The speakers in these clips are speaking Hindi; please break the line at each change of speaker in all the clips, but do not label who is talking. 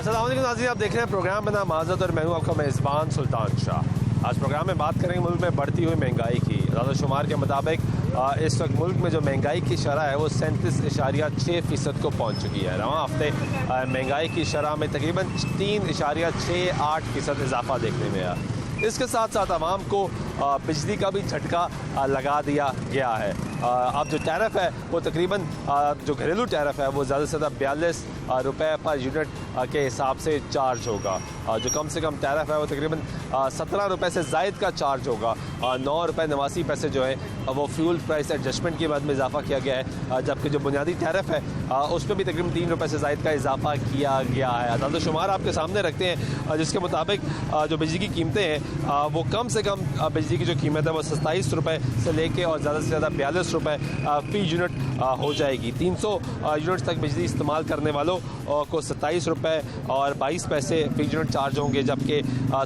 अस्सलाम वालेकुम नाज़रीन, आप देख रहे हैं प्रोग्राम बना माज़त और मैं हूं आपका मेज़बान सुल्तान शाह। आज प्रोग्राम में बात करेंगे मुल्क में बढ़ती हुई महंगाई की। आज़ाद शुमार के मुताबिक इस वक्त मुल्क में जो महंगाई की शरह है वो 37.6% को पहुँच चुकी है। रवां हफ्ते महंगाई की शरह में तकरीबन 3.68% इजाफा देखने में आया। इसके साथ साथ आवाम को बिजली का भी झटका लगा दिया गया है। अब जो टैरिफ है वो तकरीबन जो घरेलू टैरिफ है वो ज़्यादा से ज़्यादा 42 रुपये पर यूनिट के हिसाब से चार्ज होगा। जो कम से कम टैरिफ है वो तकरीबन 17 रुपये से ज़ायद का चार्ज होगा। 9 रुपये 89 पैसे जो है वो फ्यूल प्राइस एडजस्टमेंट के बाद में इजाफा किया गया है, जबकि जो बुनियादी टैरिफ है उस पर भी तकरीबन 3 रुपये से ज़ायद का इजाफा किया गया है। आदाद शुमार आपके सामने रखते हैं जिसके मुताबिक जो बिजली की कीमतें हैं वो कम से कम बिजली की जो कीमत है वो 27 रुपये से लेके और ज़्यादा से ज़्यादा 42 रुपये फ़ी यूनिट हो जाएगी। 300 यूनिट तक बिजली इस्तेमाल करने वालों को 27 रुपये और 22 पैसे फ़ी यूनिट चार्ज होंगे, जबकि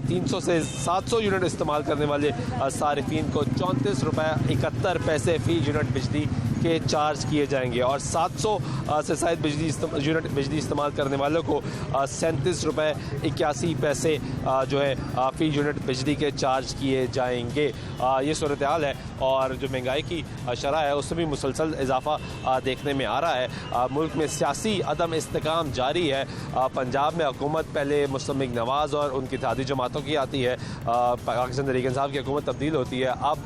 300 से 700 यूनिट इस्तेमाल करने वाले सारिफिन को 34 रुपये 71 पैसे फ़ी यूनिट बिजली के चार्ज किए जाएंगे और 700 से शायद यूनिट बिजली इस्तेमाल करने वालों को 37 रुपये 81 पैसे जो है फ़ी यूनिट बिजली के चार्ज किए जाएंगे। ये सूरत हाल है और जो महंगाई की शरह है उसमें भी मुसलसल इजाफा देखने में आ रहा है। मुल्क में सियासी अदम इस्तेकाम जारी है। पंजाब में हुकूमत पहले मुस्लिम लीग नवाज़ और उनकी इत्तेहादी जमातों की आती है, पाकिस्तान तहरीक इंसाफ की हुकूमत तब्दील होती है। अब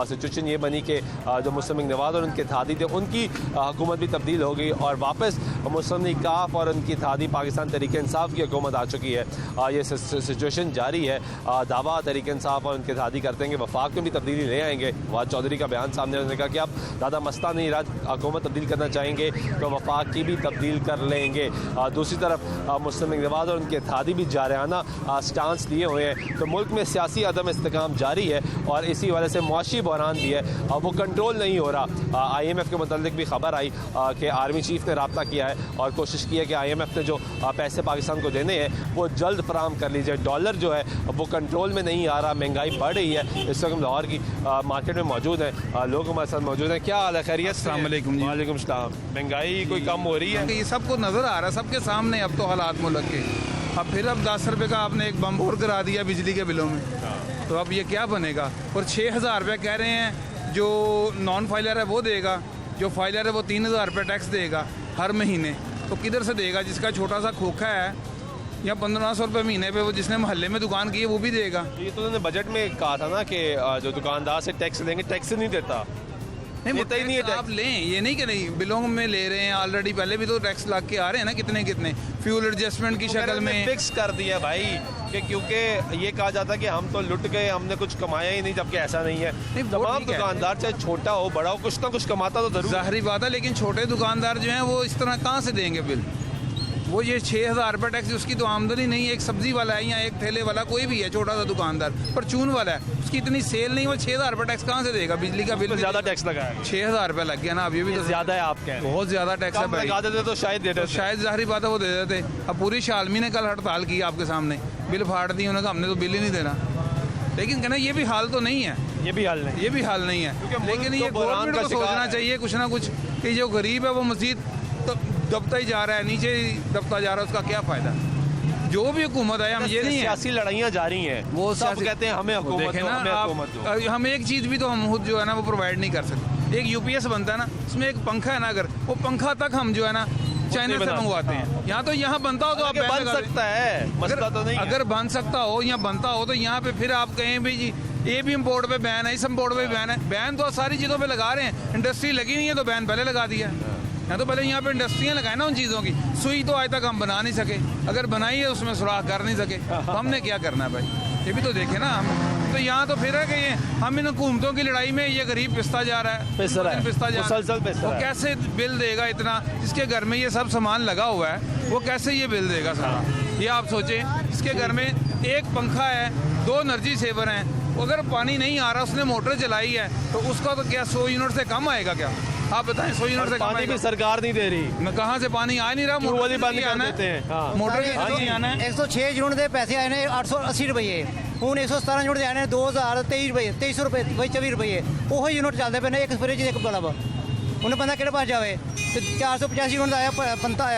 सिचुएशन ये बनी कि जो मुस्लिम लीग नवाज़ और उनके इत्तेहादी थे उनकी हुकूमत भी तब्दील हो गई और वापस मुस्लिम लीग काफ और उनकी इत्तेहादी पाकिस्तान तहरीक इंसाफ की हुकूमत आ चुकी है। ये सिचुएशन जारी है। दावा तहरीक इंसाफ और उनके इत्तेहादी करते हैं कि वफाक में भी तब्दीली ले आएंगे। फवाद चौधरी का बयान सामने आने का कि अब ज़्यादा मसला नहीं रहा, हुकूमत तब्दील करना चाहेंगे तो वफाक की भी तब्दील कर लेंगे। दूसरी तरफ मुस्लिम लीग नवाज़ और उनके इत्तेहादी भी जारहाना स्टांस लिए हुए हैं। तो मुल्क में सियासी अदम इस्तेकाम जारी है और इसी वजह से मुआशी बहरान भी है, वो कंट्रोल नहीं हो रहा। IMF के मुतालिक भी खबर आई कि आर्मी चीफ ने रब्ता किया है और कोशिश की है कि IMF ने जो पैसे पाकिस्तान को देने हैं वो जल्द फराहम कर लीजिए। डॉलर जो है वो कंट्रोल में नहीं आ रहा, महंगाई बढ़ रही है। इस वक्त हम लाहौर की मार्केट में मौजूद हैं, लोग हमारे साथ मौजूद हैं। क्या हाल है, खैरियत?
अस्सलाम वालेकुम।
वालेकुम सलाम। महंगाई कोई कम हो रही है?
ये सबको नज़र आ रहा है, सबके सामने अब तो हालात मुल्क के। अब फिर 10 रुपये का आपने एक बम और करा दिया बिजली के बिलों में, तो अब ये क्या बनेगा? और 6,000 रुपये कह रहे हैं जो नॉन फाइलर है वो देगा, जो फाइलर है वो 3,000 रुपये टैक्स देगा हर महीने। तो किधर से देगा? जिसका छोटा सा खोखा है या 1500 रुपये महीने पे वो जिसने मोहल्ले में दुकान की है वो भी देगा।
ये तो उन्होंने बजट में कहा था ना कि जो दुकानदार से टैक्स लेंगे, टैक्स नहीं देता।
नहीं, वो
ही नहीं है
आप लें, ये नहीं कि नहीं बिलों में ले रहे हैं ऑलरेडी, पहले भी तो टैक्स लग के आ रहे हैं ना कितने कितने, फ्यूल एडजस्टमेंट की शक्ल में
फिक्स कर दिया भाई कि क्योंकि ये कहा जाता है कि हम तो लुट गए, हमने कुछ कमाया ही नहीं, जबकि ऐसा नहीं है। तमाम दुकानदार चाहे छोटा हो बड़ा हो कुछ ना कुछ कमाता तो जरूर,
जाहिर बात है। लेकिन छोटे दुकानदार जो हैं वो इस तरह कहाँ से देंगे बिल? वो ये 6,000 रुपये टैक्स, उसकी तो आमदनी नहीं है। एक सब्जी वाला है या एक ठेले वाला, कोई भी है छोटा सा दुकानदार, परचून वाला है, उसकी इतनी सेल नहीं, वो 6,000 रुपये टैक्स कहाँ से देगा? बिजली का बिल
ज़्यादा टैक्स लगा है,
6,000 रुपये लग गया ना। अब ये भी तो
ज़्यादा है, आप कह
बहुत ज़्यादा टैक्स है भाई।
लगा देते तो शायद दे देते,
शायद जाहिर बात है वो दे देते। अब पूरी शालमी ने कल हड़ताल की आपके सामने, बिल फाड़ दी, उन्होंने कहा हमने तो बिल ही नहीं देना। लेकिन कहना ये भी हाल तो नहीं है,
ये भी हाल नहीं,
ये भी हाल नहीं है। लेकिन ये गवर्नमेंट को सोचना चाहिए कुछ ना कुछ कि जो गरीब है वो मजीद दबता ही जा रहा है, नीचे ही दबता जा रहा है, उसका क्या फ़ायदा? जो भी हुकूमत है, हम ये नहीं है,
सियासी लड़ाइयाँ जारी हैं, वो सब कहते हैं हमें हुकूमत दो, हमें हुकूमत दो।
हम एक चीज़ भी तो हम खुद जो है ना वो प्रोवाइड नहीं कर सकते। एक UPS बनता है ना, उसमें एक पंखा है ना, अगर वो पंखा तक हम जो है ना चाइना से मंगवाते हैं। यहाँ तो यहाँ बनता हो तो आप
बन सकता है, मसला तो नहीं।
अगर बन सकता हो या बनता हो तो यहाँ पे फिर आप कहें भी जी ये भी इम्पोर्ट पे बैन है, इस इम्पोर्ट पे बैन है। बैन तो सारी चीज़ों पे लगा रहे हैं, इंडस्ट्री लगी नहीं है तो बैन पहले लगा दिया। यहाँ तो पहले यहाँ पे इंडस्ट्रियाँ लगाए ना उन चीज़ों की। सुई तो आज तक हम बना नहीं सके, अगर बनाई है उसमें सुराख कर नहीं सके, तो हमने क्या करना है भाई? ये भी तो देखे ना हम। तो यहाँ तो फिर है कि ये हम इन हुकूमतों की लड़ाई में ये गरीब पिसता जा रहा है, पिसता जा रहा है। वो कैसे बिल देगा इतना? जिसके घर में ये सब सामान लगा हुआ है वो कैसे ये बिल देगा सारा? ये आप सोचें, जिसके घर में एक पंखा है, 2 एनर्जी सेवर हैं, अगर पानी नहीं आ रहा, उसने मोटर चलाई है तो उसका तो क्या 100 यूनिट से कम आएगा क्या? आप बताएं, 100 यूनिट से
पानी भी सरकार नहीं दे रही।
मैं कहाँ से पानी आ नहीं रहा? मोटर
वाली बंद कर देते हैं,
मोटर के आना है।
106 यूनिट के पैसे आए हैं 880 रुपये, हूँ 117 यूनिट आए हैं 2023 रुपये, 2300 रुपये, 24 रुपये। वो यूनिट चलते पे एक फ्रिज एक बल्ब, ਉਹਨੂੰ ਬੰਦਾ ਕਿਹੜੇ ਪਾਸ ਜਾਵੇ ਤੇ 485 ਯੂਨਿਟ ਦਾ ਆਇਆ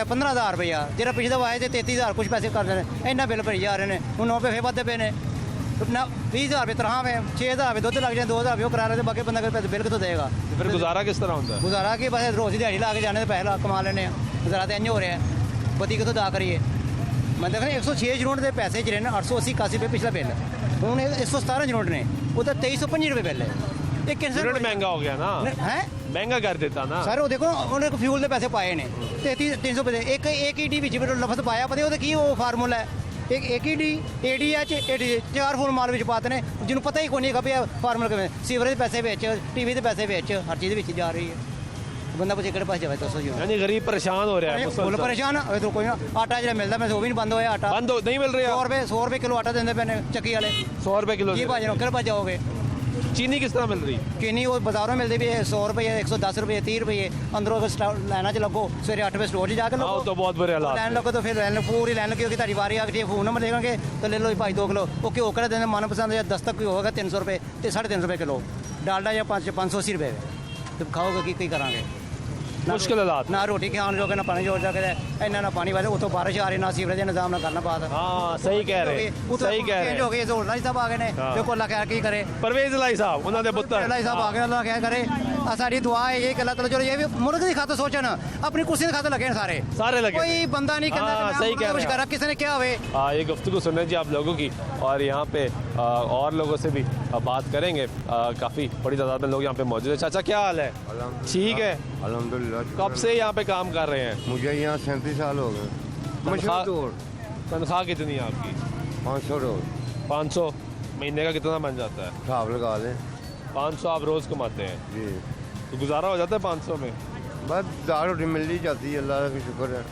15,000 ਰੁਪਇਆ ਜਿਹੜਾ ਪਿਛਲੇ ਦਫਾ ਆਏ ਤੇ 33,000 ਕੁਝ ਪੈਸੇ ਕਰ ਰਹੇ ਨੇ ਇੰਨਾ ਬਿੱਲ ਭਰੀ ਜਾ ਰਹੇ ਨੇ ਹੁਣ ਉਹ ਫੇਰ ਵੱਧਦੇ ਪਏ ਨੇ ਨਾ 20,000 ਰੁਪਏ ਤਨਖਾਹ ਵੇ 6,000 ਰੁਪਏ ਦੁੱਧ ਲੱਗ ਜਾਏ 2,000 ਰੁਪਏ ਉਹ ਕਰਾ ਰਹੇ ਤੇ ਬਾਕੀ ਬੰਦਾ ਬਿੱਲ ਕਿੱਥੋਂ ਦੇਗਾ
फिर गुजारा किस तरह होता है?
ਗੁਜ਼ਾਰਾ ਕੀ ਬਸ ਰੋਜ਼ ਦੀ ਦਿਹਾੜੀ ਲਾ ਕੇ ਜਾਣੇ ਤੇ ਪੈਸੇ ਕਮਾ ਲੈਣੇ ਆ ਗੁਜ਼ਾਰਾ ਤੇ ਇੰਝ ਹੋ ਰਿਹਾ ਬਤੀ ਕਿੱਥੋਂ ਦਾ ਕਰੀਏ ਮੈਂ ਦੇਖਣਾ 106 ਯੂਨਿਟ ਦੇ ਪੈਸੇ ਜਿਹੜੇ ਨੇ 880 81 ਰੁਪਏ ਪਿਛਲਾ ਬਿੱਲ ਹੁਣ 117 ਯੂਨਿਟ ਨੇ ਉਹਦਾ 2325 ਰੁਪਏ ਬਿੱਲ ਹੈ ਇਹ ਕਿੰਨਾ
यूनिट महंगा हो गया ना,
ਹੈ
महंगा कर देता ना।
ਸਰ ਉਹ ਦੇਖੋ ਉਹਨੇ ਫਿਊਲ ਦੇ ਪੈਸੇ ਪਾਏ ਨੇ 300 ਰੁਪਏ ਦੇ ਇੱਕ ਈਡੀ ਵਿੱਚ ਵੀ ਲਫ਼ਜ਼ ਪਾਇਆ ਪਤਾ ਉਹਦਾ ਕੀ ਉਹ ਫਾਰਮੂਲਾ ਹੈ ਇੱਕ ਈਡੀ ਏਡੀਐਚ ਏਡੀ 4 ਫੁੱਲ ਮਾਲ ਵਿੱਚ ਪਾਤੇ ਨੇ ਜਿਹਨੂੰ ਪਤਾ ਹੀ ਕੋਈ ਨਹੀਂ ਕਿ ਫਾਰਮੂਲਾ ਕਿਵੇਂ ਸੀਵਰੇਜ ਦੇ ਪੈਸੇ ਵਿੱਚ ਟੀਵੀ ਦੇ ਪੈਸੇ ਵਿੱਚ ਹਰ ਚੀਜ਼ ਵਿੱਚ ਜਾ ਰਹੀ ਹੈ ਬੰਦਾ ਪੁੱਛੇ ਕਿਹੜੇ ਪਾਸੇ ਜਾਵੇ ਦੱਸੋ ਜੀ
यानी गरीब परेशान हो रहा है
ਫੁੱਲ
मुसलसल।
ਪਰੇਸ਼ਾਨ ਹੋਏ ਤਾਂ ਕੋਈ ਨਾ ਆਟਾ ਜਿਹੜਾ ਮਿਲਦਾ ਮੈਂ ਉਹ ਵੀ ਨਹੀਂ ਬੰਦ ਹੋਇਆ ਆਟਾ
बंद नहीं मिल रही
100 ਰੁਪਏ ਕਿਲੋ ਆਟਾ ਦਿੰਦੇ ਪਏ ਨੇ ਚੱਕੀ ਵਾਲੇ
100 रुपए किलो
ਕੀ ਭਾਜੀ ਕਿਹੜੇ ਪਾਸੇ ਜਾਓਗੇ
चीनी किस तरह मिल रही?
ਕਿੰਨੀ ਉਹ ਬਾਜ਼ਾਰੋਂ ਮਿਲਦੀ ਵੀ 100 ਰੁਪਏ 110 ਰੁਪਏ 30 ਰੁਪਏ ਅੰਦਰੋਂ ਅਗਰ ਲਾਈਨਾਂ 'ਚ ਲੱਗੋ ਸਵੇਰੇ 8 ਵਜੇ ਸਟੋਰ 'ਚ ਜਾ ਕੇ
हाँ
ਲੱਗੋ
तो बहुत बुरे हालात
ਲੈਣ ਲੱਗੋ ਤਾਂ ਫਿਰ ਲੈਣ ਪੂਰੀ ਲੈਣ ਲੱਗੀ ਹੋਗੀ ਤੁਹਾਡੀ ਵਾਰੀ ਆ ਗਈ ਫੋਨ ਨੰਬਰ ਦੇਣਗੇ ਤਾਂ ਲੈ ਲਓ ਜੀ ਭਾਈ 2 ਕਿਲੋ ਉਹ ਘਿਓ ਕਿਹੜਾ ਦਿੰਦੇ ਮਨਪਸੰਦ ਜਾਂ ਦਸਤਕ ਕੋਈ ਹੋਗਾ 300 ਰੁਪਏ ਤੇ 350 ਰੁਪਏ ਕਿਲੋ ਡਾਲਡਾ ਜਾਂ 580 ਰੁਪਏ ਤੇ ਖਾਓਗੇ ਕੀ ਕਰਾਂਗੇ
मुश्किल हालात।
ਨਾ ਰੋਟੀ ਖਾਣ ਜੋਗੇ ਨਾ ਪਾਣੀ ਜੋੜ ਸਕਦੇ ਇੰਨਾ ਨਾ ਪਾਣੀ ਵਾਲੇ ਉਤੋਂ ਬਾਰਿਸ਼ ਆ ਰਹੀ ਨਾ ਸੀਵਰੇਜ ਦੇ ਨਿਜ਼ਾਮ ਨਾਲ ਕਰਨਾ ਪਾਦਾ
हाँ सही कह रहे, सही कह रहे
ਹੋ ਗਏ ਜ਼ੋਰ ਨਾਲ ਸਭ ਆ ਗਏ ਨੇ
ਹਾਂ।
ਤੇ ਕੋਲਾ ਕਹਿ ਕੀ ਕਰੇ
परवेज लाई साहब उन्होंने पुत्र
ਅੱਲਾਹ ਸਾਹਿਬ ਆ ਗਏ ਅੱਲਾਹ ਕਿਆ ਕਰੇ ਆ ਸਾਡੀ ਦੁਆ ਹੈ ਇਹ ਕਿ ਅੱਲਾਹ ਤਾਲਾ ਚਲੋ ਇਹ ਵੀ ਮੁਲਕ ਦੀ ਖਾਤਰ ਸੋਚਣ ਆਪਣੀ ਕੁਰਸੀ ਦੀ ਖਾਤਰ ਲੱਗੇ ਨੇ ਸਾਰੇ
सारे लगे
ਕੋਈ ਬੰਦਾ ਨਹੀਂ ਕਹਿੰਦਾ
हाँ,
ਕਿ
सही
मैं
कह
कुछ
रहे हैं।
करा किसी ने क्या हुए
ये गुफ्तगू सुन रहे जी आप लोगों की और यहाँ पे और लोगों से भी बात करेंगे। काफ़ी बड़ी तादाद में लोग यहाँ पे मौजूद है। चाचा क्या हाल है? ठीक है,
अल्हम्दुलिल्लाह।
कब से यहाँ पे काम कर रहे हैं?
मुझे यहाँ 37 साल हो गए।
तनख्वाह-
मशहूर
तनख्वाह कितनी है आपकी?
500 रोज
500 महीने का कितना बन जाता है?
हिसाब लगा लें
500 आप रोज़ कमाते हैं
जी।
तो गुजारा हो जाता है 500 में?
बस दाल रोटी मिल ही जाती है, अल्लाह का शुक्र है।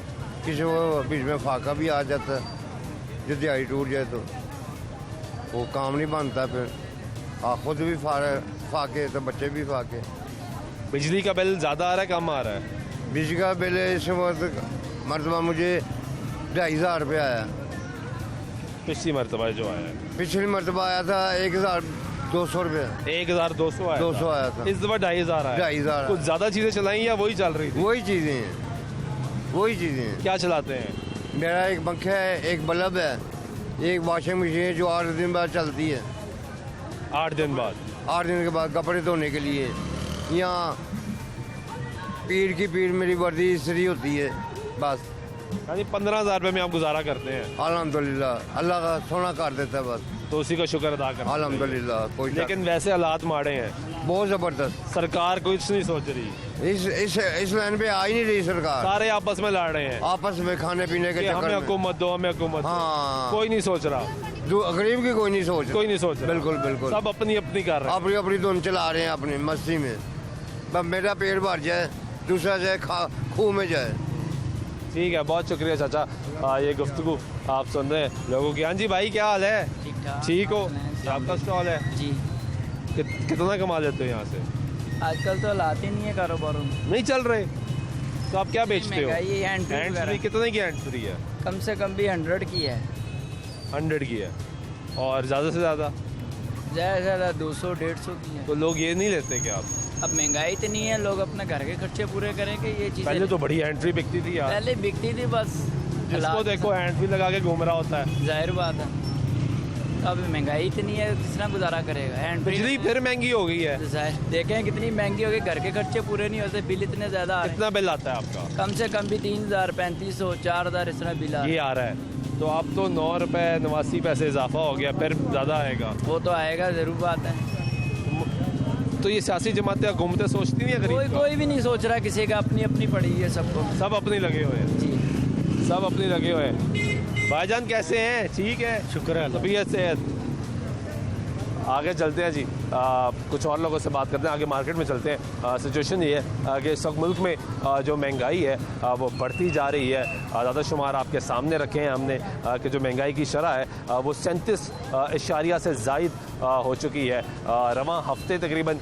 किसी को बीच में फाका भी आ जाता है, जो दिहाड़ी टूट जाए तो वो काम नहीं बनता, फिर खुद भी फाके तो बच्चे भी फाके।
बिजली का बिल ज़्यादा आ रहा है कम आ रहा है?
बिजली का बिल इस वक्त मरतबा मुझे 2,500 रुपये आया।
पिछली मरतबा जो आया है
पिछली मरतबा आया था 1,200 रुपये।
1,200 आया
200 आया था।
इस दफ़ा 2,500 आया।
2,500
कुछ ज़्यादा चीज़ें चलाई या वही चल रही थी?
वही चीज़ें हैं, वही चीज़ें हैं।
क्या चलाते हैं?
मेरा एक पंखा है, एक बल्ब है, एक वॉशिंग मशीन है जो 8 दिन बाद चलती है।
8 दिन बाद
8 दिन के बाद कपड़े धोने के लिए यहाँ पीर की पीर मेरी वर्दी इसरी होती है। बस
यानी 15,000 रुपये में आप गुजारा करते हैं
अल्हम्दुलिल्लाह, अल्लाह का सोना कर देता है बस।
तो उसी का शुक्र अदा करते हैं।
अल्हम्दुलिल्लाह कोई
लेकिन वैसे हालात माड़े हैं,
बहुत ज़बरदस्त।
सरकार कुछ नहीं सोच रही,
इस लाइन पे आ ही नहीं रही सरकार।
सारे आपस में लड़ रहे हैं
आपस में खाने पीने के
कि हमें
चक्कर में
हुकूमत दो, हमें हुकूमत दो।
हाँ।
कोई नहीं सोच रहा,
गरीब की कोई नहीं सोच,
कोई नहीं सोच रहा।
बिल्कुल बिल्कुल।
सब अपनी अपनी कर रहे हैं।
अपनी अपनी धुन चला रहे हैं अपनी मस्ती में। बस मेरा पेट भर जाए, दूसरा जाए खूह में जाए।
ठीक है, बहुत शुक्रिया चाचा। ये गुफ्तगू आप सुन रहे हैं लोगों की। हाँ जी भाई, क्या हाल है?
ठीक ठाक।
ठीक हो? आपका स्टॉल है?
जी,
कितना कमा लेते हो यहाँ से?
आजकल तो लाते नहीं है कारोबारों में।
नहीं चल रहे तो आप क्या बेचते हो?
महंगाई है, हैंड फ्री
हैंड फ्री
वगैरह।
कितने की हैंड फ्री है?
कम से कम भी 100 की है,
100 की है। और ज़्यादा से ज़्यादा
ज़्यादा से ज़्यादा 200-150 की है।
तो लोग ये नहीं लेते क्या आप?
अब महंगाई इतनी है, लोग अपने घर के खर्चे पूरे करेंगे ये चीज़ें।
पहले तो बड़ी हैंड फ्री बिकती थी यार,
पहले बिकती थी बस,
जिसको
हालात
देखो हैंड फ्री लगा के घूम रहा होता है।
जाहिर बात है। अब महंगाई इतनी है, किस तरह गुजारा करेगा? हैंड फ्री
बिजली फिर महंगी हो गई है।
देखें कितनी महंगी हो गई, घर के खर्चे पूरे नहीं होते, बिल इतने ज़्यादा आ रहे
कितना बिल आता है आपका?
हैं। कम से कम भी 3,000, 3,500, 4,000 इस तरह बिल आ रहा
ये आ रहा है। तो अब तो 9 रुपये 89 पैसे इजाफा हो गया, फिर ज़्यादा आएगा।
है। वो तो आएगा, ज़रूर बात है।
तो ये सियासी जमातें हुकूमतें सोचती नहीं है
कोई
गरीब का?
कोई भी नहीं सोच रहा, किसी का अपनी अपनी पड़ी है सबको।
सब अपनी लगे हुए हैं,
जी,
सब अपनी लगे हुए हैं। भाईजान कैसे हैं? ठीक है,
शुक्र है।
तबीयत सेहत। आगे चलते हैं जी, कुछ और लोगों से बात करते हैं, आगे मार्केट में चलते हैं। सिचुएशन ये है कि इस वक्त मुल्क में जो महंगाई है वो बढ़ती जा रही है। ज़्यादा शुमार आपके सामने रखे हैं हमने कि जो महंगाई की शरह है वो 37 से ज़ायद हो चुकी है। रवां हफ्ते तकरीबन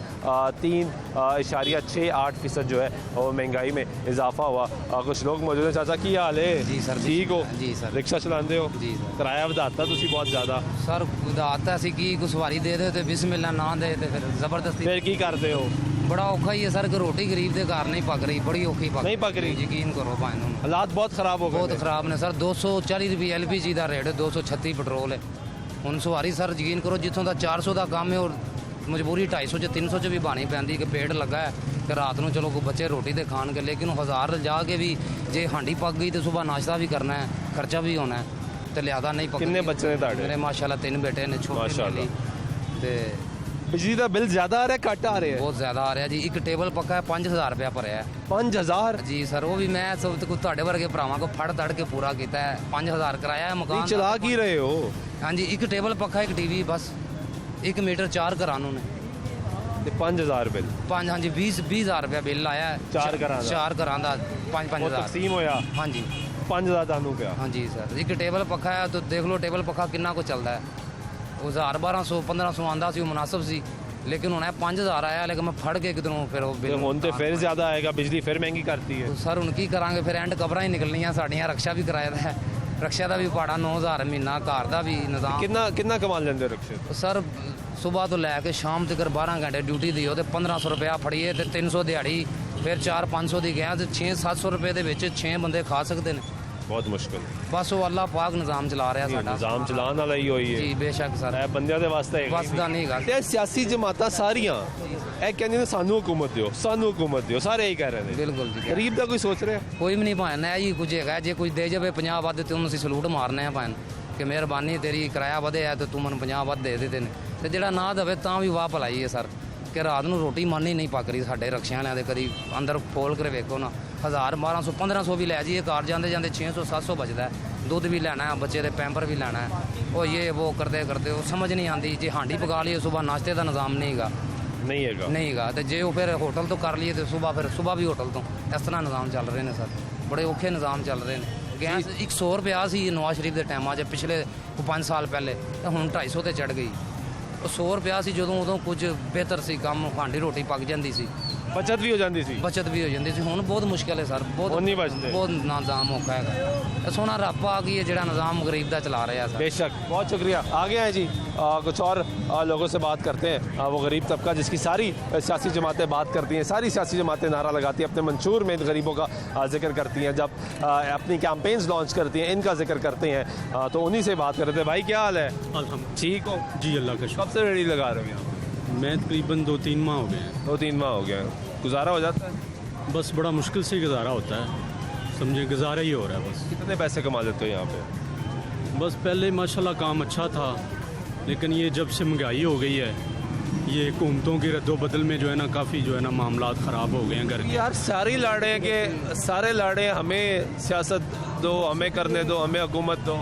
3.68% जो है वो महंगाई में इजाफा हुआ। कुछ लोग मौजूद हैं। चाचा की हाल है?
जी सर,
ठीक हो?
जी सर।
रिक्शा चलाते हो?
जी सर।
किराया वधाता तुसी बहुत ज़्यादा,
सर खुदा आता सी की कुछ सवारी दे दे ते बिस्मिल्लाह ना दे ते फिर जबरदस्ती
फिर की करते हो?
बड़ा औखा ही है सर कि रोटी गरीब के घर नहीं पक रही, बड़ी औखी
नहीं पक रही?
यकीन करो भाई ਨੂੰ
हालात बहुत खराब हो गए
बहुत
थे।
खराब ने सर 240 रुपये LPG ਦਾ ਰੇਟ 236 ਪੈਟਰੋਲ ਹੈ ਹੁਣ ਸਵਾਰੀ ਸਰ ਯਕੀਨ ਕਰੋ ਜਿੱਥੋਂ ਦਾ 400 ਦਾ ਕੰਮ ਹੈ ਔਰ ਮਜਬੂਰੀ 250 ਚ 300 ਚ ਵੀ ਬਾਣੀ ਪੈਂਦੀ ਕਿ ਪੇਟ ਲੱਗਾ ਹੈ ਤੇ ਰਾਤ ਨੂੰ ਚਲੋ ਕੋਈ ਬੱਚੇ ਰੋਟੀ ਤੇ ਖਾਣਗੇ ਲੇਕਿਨ 1000 ਜਾ ਕੇ ਵੀ ਜੇ ਹਾਂਡੀ ਪੱਕ ਗਈ ਤੇ ਸਵੇਰ ਨਾਸ਼ਤਾ ਵੀ ਕਰਨਾ ਹੈ ਖਰਚਾ ਵੀ ਹੋਣਾ ਹੈ ਤੇ ਲਿਆਦਾ ਨਹੀਂ ਪੱਕ
ਕਿੰਨੇ ਬੱਚੇ ਨੇ ਤੁਹਾਡੇ?
ਮੇਰੇ ਮਾਸ਼ਾਅੱਲਾ 3 ਬੇਟੇ ਨੇ ਛੋਟੇ
ਮਾਸ਼ਾਅੱਲਾ।
ਮੇਰੀ ਤੇ
बिजली का बिल ज्यादा आ रहा है घट आ रहा है?
ਬਹੁਤ ਜ਼ਿਆਦਾ ਆ ਰਿਹਾ ਜੀ ਇੱਕ ਟੇਬਲ ਪੱਕਾ ਹੈ 5000 ਰੁਪਇਆ ਭਰਿਆ ਹੈ
5000?
ਜੀ ਸਰ ਉਹ ਵੀ ਮੈਂ ਸਭ ਤੋਂ ਤੁਹਾਡੇ ਵਰਗੇ ਭਰਾਵਾਂ ਕੋ ਫੜ ਤੜ ਕੇ ਪੂਰਾ ਕੀਤਾ ਹੈ 5000 ਕਰਾਇਆ ਹੈ ਮਕਾਨ
चला
ਦਾ।
की रहे हो?
ਹਾਂਜੀ ਇੱਕ ਟੇਬਲ ਪੱਖਾ ਇੱਕ ਟੀਵੀ ਬਸ 1 ਮੀਟਰ 4 ਘਰਾਂ ਨੂੰ ਨੇ
5000 बिल
ਪੰਜ ਹਾਂਜੀ 20000 ਰੁਪਇਆ ਬਿੱਲ ਆਇਆ ਹੈ।
ਚਾਰ ਘਰਾਂ ਦਾ?
4 ਘਰਾਂ ਦਾ 5-5
वो
ਹਜ਼ਾਰ
तकसीम होया
ਹਾਂਜੀ
5000 ਤੁਹਾਨੂੰ ਪਿਆ।
ਹਾਂਜੀ ਸਰ ਇੱਕ ਟੇਬਲ ਪੱਖਾ ਹੈ ਤਾਂ ਦੇਖ ਲਓ ਟੇਬਲ ਪੱਖਾ ਕਿੰਨਾ ਕੁ ਚੱਲਦਾ ਹੈ ਉਹ 1000 1200 1500 ਆਂਦਾ ਸੀ ਉਹ ਮੁਨਾਸਬ ਸੀ ਲੇਕਿਨ ਹੁਣ ਇਹ 5000 ਆਇਆ ਲੇਕਿਨ ਮੈਂ ਫੜ ਕੇ ਕਿਧਰੋਂ ਫਿਰ ਉਹ
ਤੇ
ਬਿੱਲ
ਹੁਣ ਤੇ ਫਿਰ ਜ਼ਿਆਦਾ ਆਏਗਾ, ਬਿਜਲੀ ਫਿਰ ਮਹਿੰਗੀ ਕਰਤੀ ਹੈ।
ਸਰ ਹੁਣ ਕੀ ਕਰਾਂਗੇ ਫਿਰ ਐਂਡ ਕਬਰਾਂ ਹੀ ਨਿਕਲਣੀਆਂ ਸਾਡੀਆਂ ਰਕਸ਼ਾ ਵੀ ਕਿਰਾਏ ਦਾ ਹੈ ਰਕਸ਼ਾ ਦਾ ਵੀ ਭਾੜਾ 9000 ਮਹੀਨਾ ਘਰ ਦਾ ਵੀ ਨਿਜ਼ਾਮ
ਕਿੰਨਾ ਕਮਾ ਲੈਂਦੇ ਹੋ ਰਕਸ਼ੇ?
ਸਰ ਸਵੇਰ ਤੋਂ ਲੈ ਕੇ ਸ਼ਾਮ ਤੱਕ 12 ਘੰਟੇ ਡਿਊਟੀ ਦਿਓ ਤੇ 1500 ਰੁਪਇਆ ਫੜੀਏ ਤੇ 300 ਦਿਹਾੜੀ ਫਿਰ 4-500 ਦੀ ਗਿਆ ਤੇ 6-700 ਰੁਪਏ ਦੇ ਵਿੱਚ 6 ਬੰਦੇ ਖਾ ਸਕਦੇ ਨੇ
ਬਹੁਤ ਮੁਸ਼ਕਲ।
ਬਸ ਉਹ ਅੱਲਾਹ ਪਾਕ ਨਿਜ਼ਾਮ ਚਲਾ ਰਿਹਾ ਸਾਡਾ
ਨਿਜ਼ਾਮ ਚਲਾਉਣ ਵਾਲਾ ਹੀ ਹੋਈ
ਜੀ
ਹੈ,
ਬੇਸ਼ੱਕ ਸਰ
ਇਹ ਬੰਦਿਆਂ ਦੇ ਵਾਸਤੇ ਹੈਗਾ
ਬਸ ਦਾ ਨਹੀਂ ਹੈਗਾ
ਤੇ ਇਹ ਸਿਆਸੀ ਜਮਾਤਾਂ ਸਾਰੀਆਂ ਇਹ ਕਹਿੰਦੇ ਨੇ ਸਾਨੂੰ ਹੁਕੂਮਤ ਦਿਓ, ਸਾਨੂੰ ਹੁਕੂਮਤ ਦਿਓ, ਸਾਰੇ ਇਹੀ ਕਹਿ ਰਹੇ ਨੇ।
ਬਿਲਕੁਲ ਜੀ
ਗਰੀਬ ਦਾ ਕੋਈ ਸੋਚ ਰਿਹਾ?
ਕੋਈ ਵੀ ਨਹੀਂ ਭਾਣ ਨਾ ਜੀ ਕੁਝ ਹੈਗਾ ਜੇ ਕੁਝ ਦੇ ਜਾਵੇ 50 ਵੱਧ ਤੇ ਉਹਨੂੰ ਅਸੀਂ ਸਲੂਟ ਮਾਰਨੇ ਆ ਭਾਣ ਕਿ ਮਿਹਰਬਾਨੀ ਤੇਰੀ ਕਿਰਾਇਆ ਵਧਿਆ ਤੇ ਤੂੰ ਮੈਨੂੰ 50 ਵੱਧ ਦੇ ਦੇ ਨੇ ਤੇ ਜਿਹੜਾ ਨਾ ਦੇਵੇ ਤਾਂ ਵੀ ਵਾਹ ਭਲਾਈ ਹੈ ਸਰ ਕਿ ਰਾਤ ਨੂੰ ਰੋਟੀ ਮਨ ਹੀ ਨਹੀਂ ਪੱਕ ਰਹੀ ਸਾਡੇ ਰਕਸ਼ਿਆਂ ਵਾਲਿਆਂ ਦੇ ਕਦੀ ਅੰਦਰ ਫੋਲ ਕੇ ਵੇਖੋ ਨਾ 1000 1200 1500 ਵੀ ਲੈ ਜਾਈਏ ਕਾਰ ਜਾਂਦੇ ਜਾਂਦੇ 600 700 ਬਚਦਾ ਦੁੱਧ ਵੀ ਲੈਣਾ ਹੈ ਬੱਚੇ ਦੇ ਪੈਂਪਰ ਵੀ ਲੈਣਾ ਹੈ ਉਹ ਇਹ ਉਹ ਕਰਦੇ ਉਹ ਸਮਝ ਨਹੀਂ ਆਉਂਦੀ ਜੇ ਹਾਂਡੀ ਪਕਾ ਲਈਏ ਸਵੇਰ ਨਾਸ਼ਤੇ ਦਾ ਨਿਜ਼ਾਮ ਨਹੀਂ ਹੈਗਾ ਨਹੀਂ ਹੈਗਾ ਤੇ ਜੇ ਉਹ ਫਿਰ ਹੋਟਲ ਤੋਂ ਕਰ ਲਈਏ ਤੇ ਸਵੇਰ ਵੀ ਹੋਟਲ ਤੋਂ ਇਸ ਤਰ੍ਹਾਂ ਨਿਜ਼ਾਮ ਚੱਲ ਰਹੇ ਨੇ ਸਰ ਬੜੇ ਔਖੇ ਨਿਜ਼ਾਮ ਚੱਲ ਰਹੇ ਨੇ ਗੈਸ 100 ਰੁਪਇਆ ਸੀ ਨਵਾਜ਼ ਸ਼ਰੀਫ ਦੇ ਟਾਈਮਾਂ 'ਚ ਪਿਛਲੇ 5 ਸਾਲ ਪਹਿਲੇ ਤੇ ਹੁਣ 250 ਤੇ ਚੜ ਗਈ ਉਹ 100 ਰੁਪਇਆ ਸੀ ਜਦੋਂ ਉਦੋਂ ਕੁਝ ਬਿਹਤਰ ਸੀ ਕੰਮ ਹਾਂਡੀ ਰੋਟੀ ਪੱਕ ਜਾਂਦੀ ਸੀ
ਬਚਤ ਵੀ ਹੋ ਜਾਂਦੀ ਸੀ।
ਬਚਤ ਵੀ ਹੋ ਜਾਂਦੀ ਸੀ ਹੁਣ ਬਹੁਤ ਮੁਸ਼ਕਿਲ ਹੈ ਸਰ
ਹੁਣ ਨਹੀਂ ਬਚਦੇ।
ਬਹੁਤ ਨਿਜ਼ਾਮ ਔਖਾ ਹੈਗਾ ਇਹ ਸੋਹਣਾ ਰੱਬ ਆ ਗਈ ਹੈ ਜਿਹੜਾ ਨਿਜ਼ਾਮ गरीब ਦਾ चला रहा है सर
बेशक, बहुत शुक्रिया। आगे हैं जी कुछ और लोगों से बात करते हैं। वो गरीब तबका जिसकी सारी सियासी जमातें बात करती हैं, सारी सियासी जमातें नारा लगाती हैं, अपने मंशूर में गरीबों का जिक्र करती हैं, जब अपनी कैंपेन्स लॉन्च करती हैं इनका जिक्र करते हैं तो उन्हीं से बात कर रहे थे। भाई क्या हाल है? ठीक हो?
जी अल्लाह का
कब से रेडी लगा रहे हो यहाँ?
शुक्र। मैं तकरीबन 2-3 माह हो गए हैं।
2-3 माह हो गए हैं। गुजारा हो जाता है?
बस बड़ा मुश्किल से गुजारा होता है, समझे गुजारा ही हो रहा है बस।
कितने पैसे कमा लेते हो यहाँ पे?
बस पहले माशाल्लाह काम अच्छा था, लेकिन ये जब से महंगाई हो गई है, ये हुकूमतों की रद्दोबदल में जो है ना काफ़ी जो है ना मामलात ख़राब हो गए हैं घर के।
यार सारे लड़ रहे हैं कि सारे लड़ रहे हैं हमें सियासत दो, हमें करने दो, हमें हुकूमत दो।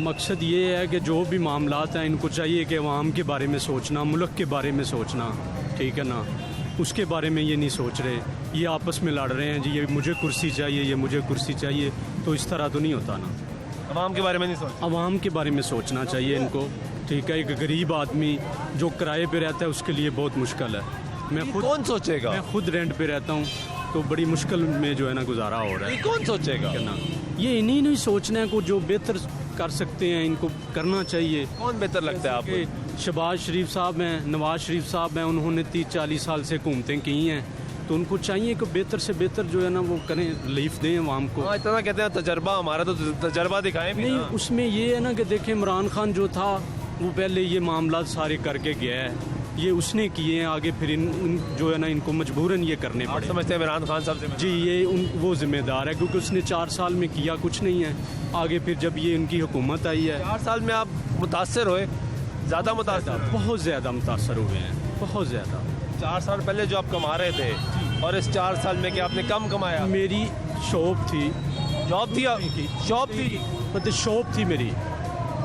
मकसद ये है कि जो भी मामलात हैं इनको चाहिए कि अवाम के बारे में सोचना, मुल्क के बारे में सोचना, ठीक है ना, उसके बारे में ये नहीं सोच रहे। ये आपस में लड़ रहे हैं जी, ये मुझे कुर्सी चाहिए, ये मुझे कुर्सी चाहिए, तो इस तरह तो नहीं होता ना।
अवाम के बारे में नहीं सोचते।
अवाम के बारे में सोचना चाहिए इनको, ठीक है। एक गरीब आदमी जो किराए पे रहता है उसके लिए बहुत मुश्किल है। मैं
कौन सोचेगा?
मैं खुद रेंट पे रहता हूँ, तो बड़ी मुश्किल में जो है ना गुजारा हो रहा है।
ये कौन सोचेगा?
ना ये इन्हीं ने सोचना है को जो बेहतर कर सकते हैं इनको करना चाहिए।
कौन बेहतर लगता है आपको?
कि शहबाज शरीफ साहब हैं, नवाज शरीफ साहब हैं, उन्होंने 30-40 साल से हुकूमतें की हैं, तो उनको चाहिए कि बेहतर से बेहतर जो है ना वो करें, रिलीफ दें अवाम को।
हाँ, इतना कहते हैं तजर्बा, हमारा तो तजर्बा दिखाएं भी
नहीं,
ना।
उसमें ये है ना कि देखें इमरान खान जो था वो पहले ये मामला सारे करके गया है, ये उसने किए हैं, आगे फिर इन जो है ना इनको मजबूरन ये करने
आप
पड़े।
समझते हैं इमरान खान साहब से?
जी ये वो जिम्मेदार है क्योंकि उसने 4 साल में किया कुछ नहीं है, आगे फिर जब ये इनकी हुकूमत आई है
4 साल में आप मुतासर हुए? ज़्यादा मुतासर?
बहुत ज़्यादा मुतासर हुए हैं, बहुत ज़्यादा।
4 साल पहले जो आप कमा रहे थे और इस 4 साल में क्या आपने कम कमाया?
मेरी शॉप थी,
जॉब थी आपकी? शॉप थी?
मतलब शॉप थी मेरी,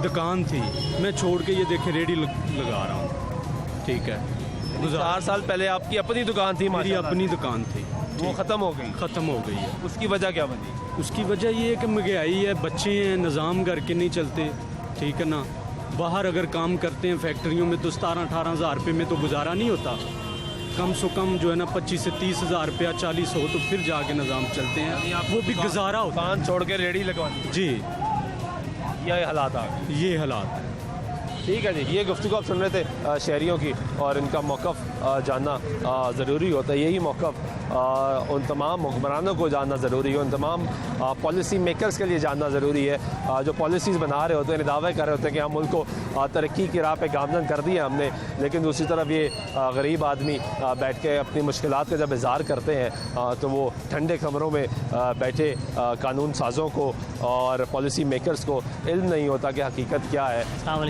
दुकान थी, मैं छोड़ के ये देखे रेडी लगा रहा हूँ, ठीक है।
4 साल पहले आपकी अपनी दुकान थी?
मेरी
माशाल्लाह।
अपनी दुकान थी,
वो ख़त्म हो गई?
ख़त्म हो गई है।
उसकी वजह क्या बनी?
उसकी वजह ये है कि महंगाई है, बच्चे हैं, निज़ाम घर के नहीं चलते, ठीक है ना। बाहर अगर काम करते हैं फैक्ट्रियों में तो 17-18 हज़ार रुपये में तो गुजारा नहीं होता, कम से कम जो है ना 25 से 30 हज़ार रुपया 40 हो तो फिर जाके निज़ाम चलते हैं, वो भी गुजारा होता
दुकान छोड़ के रेडी लगवा दी?
जी,
ये हालात आ गए।
ये हालात है।
ठीक है जी, ये गुफ्तगू आप सुन रहे थे शहरियों की, और इनका मौक़िफ़ जानना ज़रूरी होता है। यही मौक़िफ़ उन तमाम हुक्मरानों को जानना ज़रूरी है, उन तमाम पॉलिसी मेकर्स के लिए जानना ज़रूरी है जो पॉलिसीज़ बना रहे होते हैं, दावे कर रहे होते हैं कि हम मुल्क को तरक्की की राह पे गामजन कर दिया हमने, लेकिन दूसरी तरफ ये गरीब आदमी बैठ के अपनी मुश्किलात का जब इज़हार करते हैं तो वो ठंडे कमरों में बैठे कानून साज़ों को और पॉलिसी मेकर्स को इल्म नहीं होता कि हकीकत क्या है।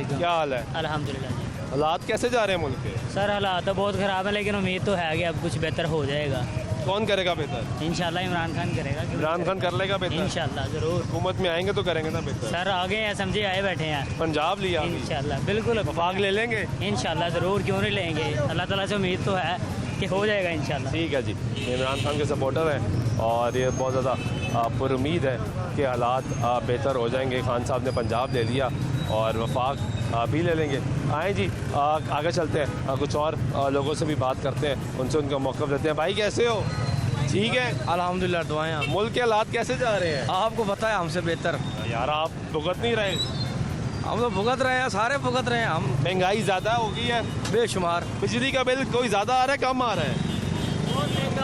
क्या हाल है?
अल्हम्दुलिल्लाह जी।
हालात कैसे जा रहे हैं मुल्क के?
सर हालात तो बहुत ख़राब है, लेकिन उम्मीद तो है कि अब कुछ बेहतर हो जाएगा।
कौन करेगा बेहतर?
इंशाल्लाह इमरान खान करेगा।
इमरान खान कर लेगा बेहतर?
इंशाल्लाह ज़रूर।
हुकूमत में आएंगे तो करेंगे ना बेहतर।
सर आगे हैं, समझे आए बैठे हैं।
पंजाब लिया
इंशाल्लाह बिल्कुल
वफाक ले लेंगे
इंशाल्लाह ज़रूर, क्यों नहीं लेंगे। अल्लाह ताला से उम्मीद तो है कि हो जाएगा इंशाल्लाह।
ठीक है जी, इमरान खान के सपोर्टर हैं और ये बहुत ज़्यादा पुरुमीद है कि हालात बेहतर हो जाएंगे। खान साहब ने पंजाब ले लिया और वफाक भी ले लेंगे। आए जी, आगे चलते हैं, कुछ और लोगों से भी बात करते हैं, उनसे उनका मौक़िफ़ लेते हैं। भाई कैसे हो? ठीक है
अल्हम्दुलिल्लाह, दुआएं।
मुल्क के हालात कैसे जा रहे हैं?
आपको पता है हमसे बेहतर।
यार आप भुगत नहीं रहे।
हम तो भुगत रहे हैं, सारे भुगत रहे हैं हम।
महंगाई ज़्यादा हो गई है
बेशुमार।
बिजली का बिल कोई ज़्यादा आ रहा है कम आ रहा है?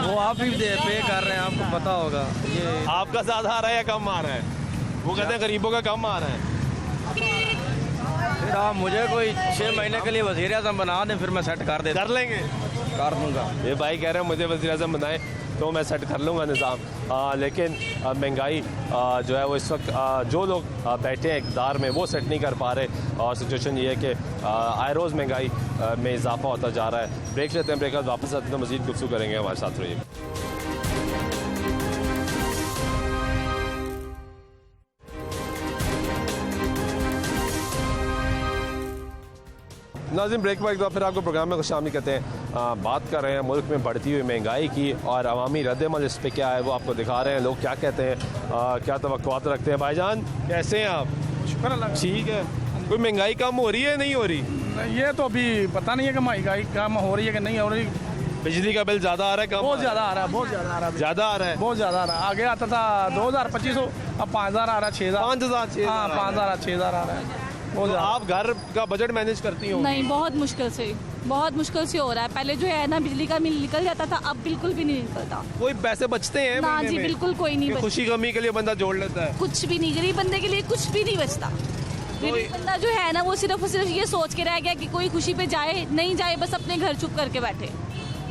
वो आप ही पे कर रहे हैं, आपको पता होगा। ये
आपका ज़्यादा आ रहा है या कम आ रहा है? वो कहते हैं गरीबों का कम आ रहा है।
फिर आप मुझे कोई 6 महीने के लिए वज़ीर आज़म बना दें, फिर मैं सेट कर
कर लेंगे?
कर दूंगा।
ये भाई कह रहे हैं मुझे वज़ीर आज़म बनाए तो मैं सेट कर लूँगा निज़ाम। लेकिन महंगाई जो है वो इस वक्त जो लोग बैठे हैं इक़्तिदार में वो सेट नहीं कर पा रहे, और सिचुएशन ये है कि आए रोज़ महंगाई में इजाफा होता जा रहा है। ब्रेक लेते हैं, ब्रेक बाद वापस आते हैं, मज़ीद गुफ्तगू करेंगे, हमारे साथ रहिए। नाज़रीन, ब्रेक के बाद फिर आपको प्रोग्राम में शामिल करते हैं। बात कर रहे हैं मुल्क में बढ़ती हुई महंगाई की और अवामी रद्द-ए-अमल इस पर क्या है वो आपको दिखा रहे हैं। लोग क्या कहते हैं, क्या तवक्कुआत रखते हैं। भाईजान कैसे हैं आप?
शुक्र अल्लाह।
ठीक है। कोई महंगाई कम हो रही है नहीं हो रही?
ये तो अभी पता नहीं है कि महंगाई कम हो रही है कि नहीं हो रही।
बिजली का बिल ज़्यादा आ रहा है कम?
बहुत ज़्यादा आ रहा है, बहुत ज़्यादा आ रहा है,
ज़्यादा आ रहा है।
बहुत ज़्यादा आ रहा है। आगे आता था 2000-2500, अब 5000 आ रहा है, 6000।
5000
हाँ 5000 6000 आ रहा है।
तो आप घर का बजट मैनेज करती हो?
नहीं, बहुत मुश्किल से हो रहा है। पहले जो है ना बिजली का बिल निकल जाता था, अब बिल्कुल भी नहीं निकलता।
कोई पैसे बचते हैं
ना
महीने
जी,
में?
बिल्कुल कोई नहीं
कि
बचता।
खुशी गमी के लिए बंदा जोड़ लेता है?
कुछ भी नहीं, गरीब बंदे के लिए कुछ भी नहीं बचता। गरीब बंदा जो है ना वो सिर्फ और सिर्फ ये सोच के रह गया कि कोई खुशी पे जाए नहीं जाए, बस अपने घर चुप करके बैठे।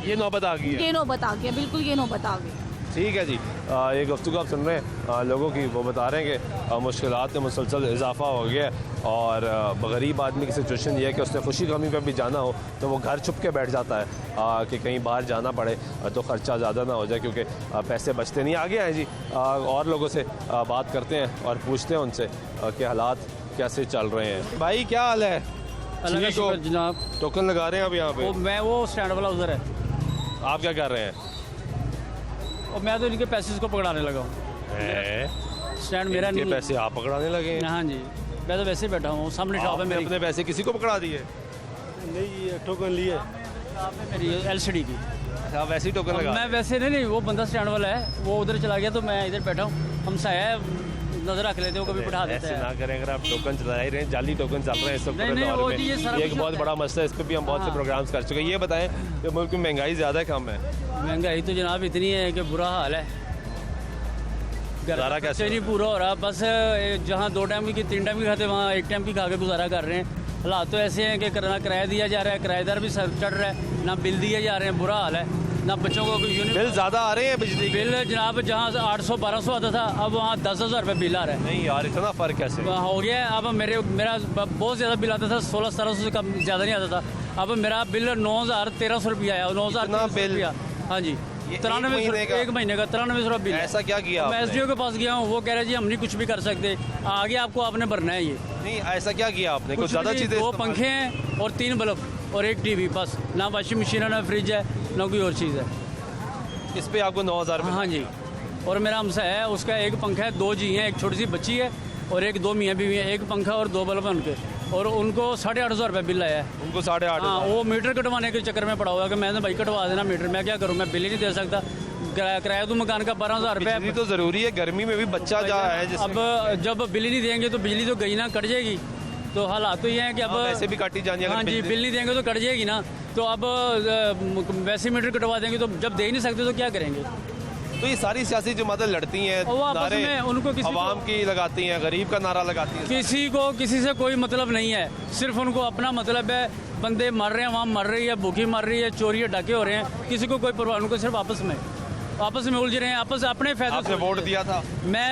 ये नौबत आ गई है।
ये नौबत आ गया, बिल्कुल ये नौबत आ गई।
ठीक है जी, ये गुफ्तगू आप सुन रहे हैं लोगों की, वो बता रहे हैं कि मुश्किलात में मुसलसल इजाफा हो गया और गरीब आदमी की सिचुएशन ये है कि उसने खुशी गमी पे भी जाना हो तो वो घर छुप के बैठ जाता है कि कहीं बाहर जाना पड़े तो ख़र्चा ज़्यादा ना हो जाए, क्योंकि पैसे बचते नहीं। आगे आए जी, और लोगों से बात करते हैं और पूछते हैं उनसे कि हालात कैसे चल रहे हैं। भाई क्या हाल है? ठीक हो?
जनाब,
टोकन लगा रहे हैं अभी यहाँ पे?
मैं वो स्टैंड वाला उधर है,
आप क्या कर रहे हैं?
और मैं तो इनके पैसे को पकड़ाने लगा हूँ। स्टैंड मेरा
इनके
नहीं।
पैसे आप पकड़ाने लगे हैं?
हाँ जी, मैं तो वैसे ही बैठा हूँ, सामने शॉप है
आपने
मेरी।
अपने पैसे किसी को पकड़ा दिए?
नहीं, टोकन लिए
मेरी LCD की।
अच्छा, आप वैसे ही टोकन लगा?
मैं वैसे नहीं, वो बंदा स्टैंड वाला है, वो उधर चला गया तो मैं इधर बैठा हूँ। हम साया नजर रख लेते हो, कभी बैठा देते
ऐसे
हैं।
ना करें, अगर आप टोकन चला ही रहे हैं, जाली टोकन चल रहे हैं इस वक्त
नहीं,
पूरे
नहीं,
दौर
वो
में।
जी, ये सारा
ये एक
कुछ
बहुत
होता
बड़ा मसला है, इस पर भी हम बहुत से प्रोग्राम्स कर चुके हैं। ये बताएं कि मुल्क में महंगाई ज़्यादा है कम है?
महंगाई तो जनाब इतनी है कि बुरा हाल है,
गुजारा कैसे
नहीं पूरा हो रहा। बस जहाँ 2 टाइम की 3 टाइम की खाते वहाँ 1 टाइम की खा के गुजारा कर रहे हैं। हालात तो ऐसे हैं कि ना किराया दिया जा रहा है, किराएदार भी सर चढ़ रहा है, ना बिल दिए जा रहे हैं, बुरा हाल है। ना बच्चों को
बिल ज़्यादा आ रहे हैं बिजली के?
बिल जनाब जहाँ 800-1200 आता था, अब वहाँ 10,000 रुपये बिल आ रहा है।
नहीं यार, इतना फ़र्क कैसे
हो गया है। अब मेरा बहुत ज़्यादा बिल आता था, 1600-1700 से कम ज़्यादा नहीं आता था। अब मेरा बिल 9,000-1,300 रुपया आया, 9,000
बिल?
हाँ जी, 93 एक महीने का 93 बिल।
ऐसा क्या किया?
मैं SDO के पास गया हूँ, वो कह रहे जी हम नहीं कुछ भी कर सकते, आगे आपको आपने भरना है। ये
नहीं, ऐसा क्या किया आपने? कुछ ज़्यादा चीज़ें?
2 पंखे हैं और 3 बल्ब और 1 TV, बस। ना वॉशिंग मशीन है, ना फ्रिज है, ना कोई और चीज़ है।
इस पे आपको 9,000?
हाँ जी, और मेरा हमसा है, उसका 1 पंखा है, 2 जी हैं, एक छोटी सी बच्ची है और 2 मियाँ बीवी हैं। 1 पंखा और 2 बल्ब हैं उनके, और उनको 8,500 रुपये बिल आया है।
उनको 8,500?
हाँ, वो मीटर कटवाने के चक्कर में पड़ा हुआ कि मैंने भाई कटवा देना मीटर, मैं क्या करूँ, मैं बिल ही नहीं दे सकता। किराया तो मकान का 12,000 रुपये।
बिजली तो ज़रूरी है, गर्मी में भी बच्चा जा है जिसमें।
अब जब बिल ही नहीं देंगे तो बिजली तो गई ना, कट जाएगी। तो हालात तो ये हैं कि अब
वैसे भी काटी जानी है अगर
हाँ जी, बिल नहीं देंगे तो कट जाएगी ना। तो अब वैसे मीटर कटवा देंगे तो जब दे ही नहीं सकते तो क्या करेंगे।
तो ये सारी सियासी जमातें लड़ती हैं,
और वो आपस
नारे
में उनको किसी को-
अवाम की लगाती हैं, गरीब का नारा लगाती हैं।
किसी को किसी से कोई मतलब नहीं है, सिर्फ उनको अपना मतलब है। बंदे मर रहे हैं, वहाँ मर रही है, भूखी मर रही है, चोरी डाके हो रहे हैं, किसी को कोई परवाह, उनको सिर्फ आपस में उलझ रहे हैं, आपस अपने फायदे
आपने वोट दिया था?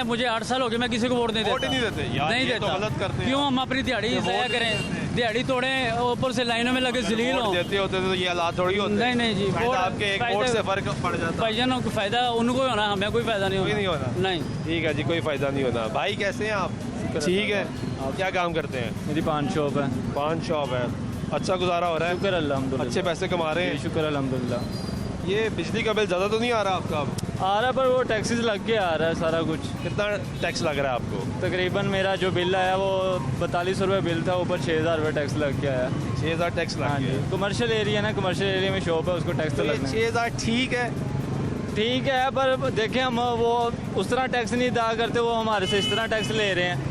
मुझे 8 साल हो गए, मैं किसी को वोट नहीं देता।
वोट ही नहीं देते यार,
नहीं
ये तो
देता।
गलत करते हैं।
क्यों हम अपनी दिहाड़ी ज़ाया करें, दिहाड़ी तोड़ें, ऊपर से लाइनों में लगे जलील
वोट
हों।
देते होते तो ये हालात थोड़ी होते।
नहीं नहीं जी,
फायदा आपके एक वोट से फर्क पड़ जाता।
भाईजान को फायदा उनको होना, हमें कोई फायदा नहीं
कोई नहीं होना।
नहीं।
ठीक है जी, कोई फायदा नहीं होना। भाई कैसे हैं आप? ठीक है, क्या काम करते हैं?
मेरी पान शॉप है।
पान शॉप है, अच्छा गुजारा हो रहा है?
शुक्र अल्हम्दुलिल्लाह।
अच्छे पैसे कमा रहे हैं?
शुक्र अल्हम्दुलिल्लाह।
ये बिजली का बिल ज़्यादा तो नहीं आ रहा आपका? अब
आ रहा है पर वो टैक्सेस लग के आ रहा है सारा कुछ।
कितना टैक्स लग रहा है आपको?
तकरीबन मेरा जो बिल आया वो 42 रुपये बिल था, ऊपर 6000 रुपये टैक्स लग के आया।
6000 टैक्स लग
हाँ जी,
गया।
कमर्शियल एरिया ना, कमर्शियल एरिया में शॉप है, उसको टैक्स तो
तो ये
लगना है।
6000 ठीक है?
ठीक है, पर देखें हम वो उस तरह टैक्स नहीं अदा करते, वो हमारे से इस तरह टैक्स ले रहे हैं।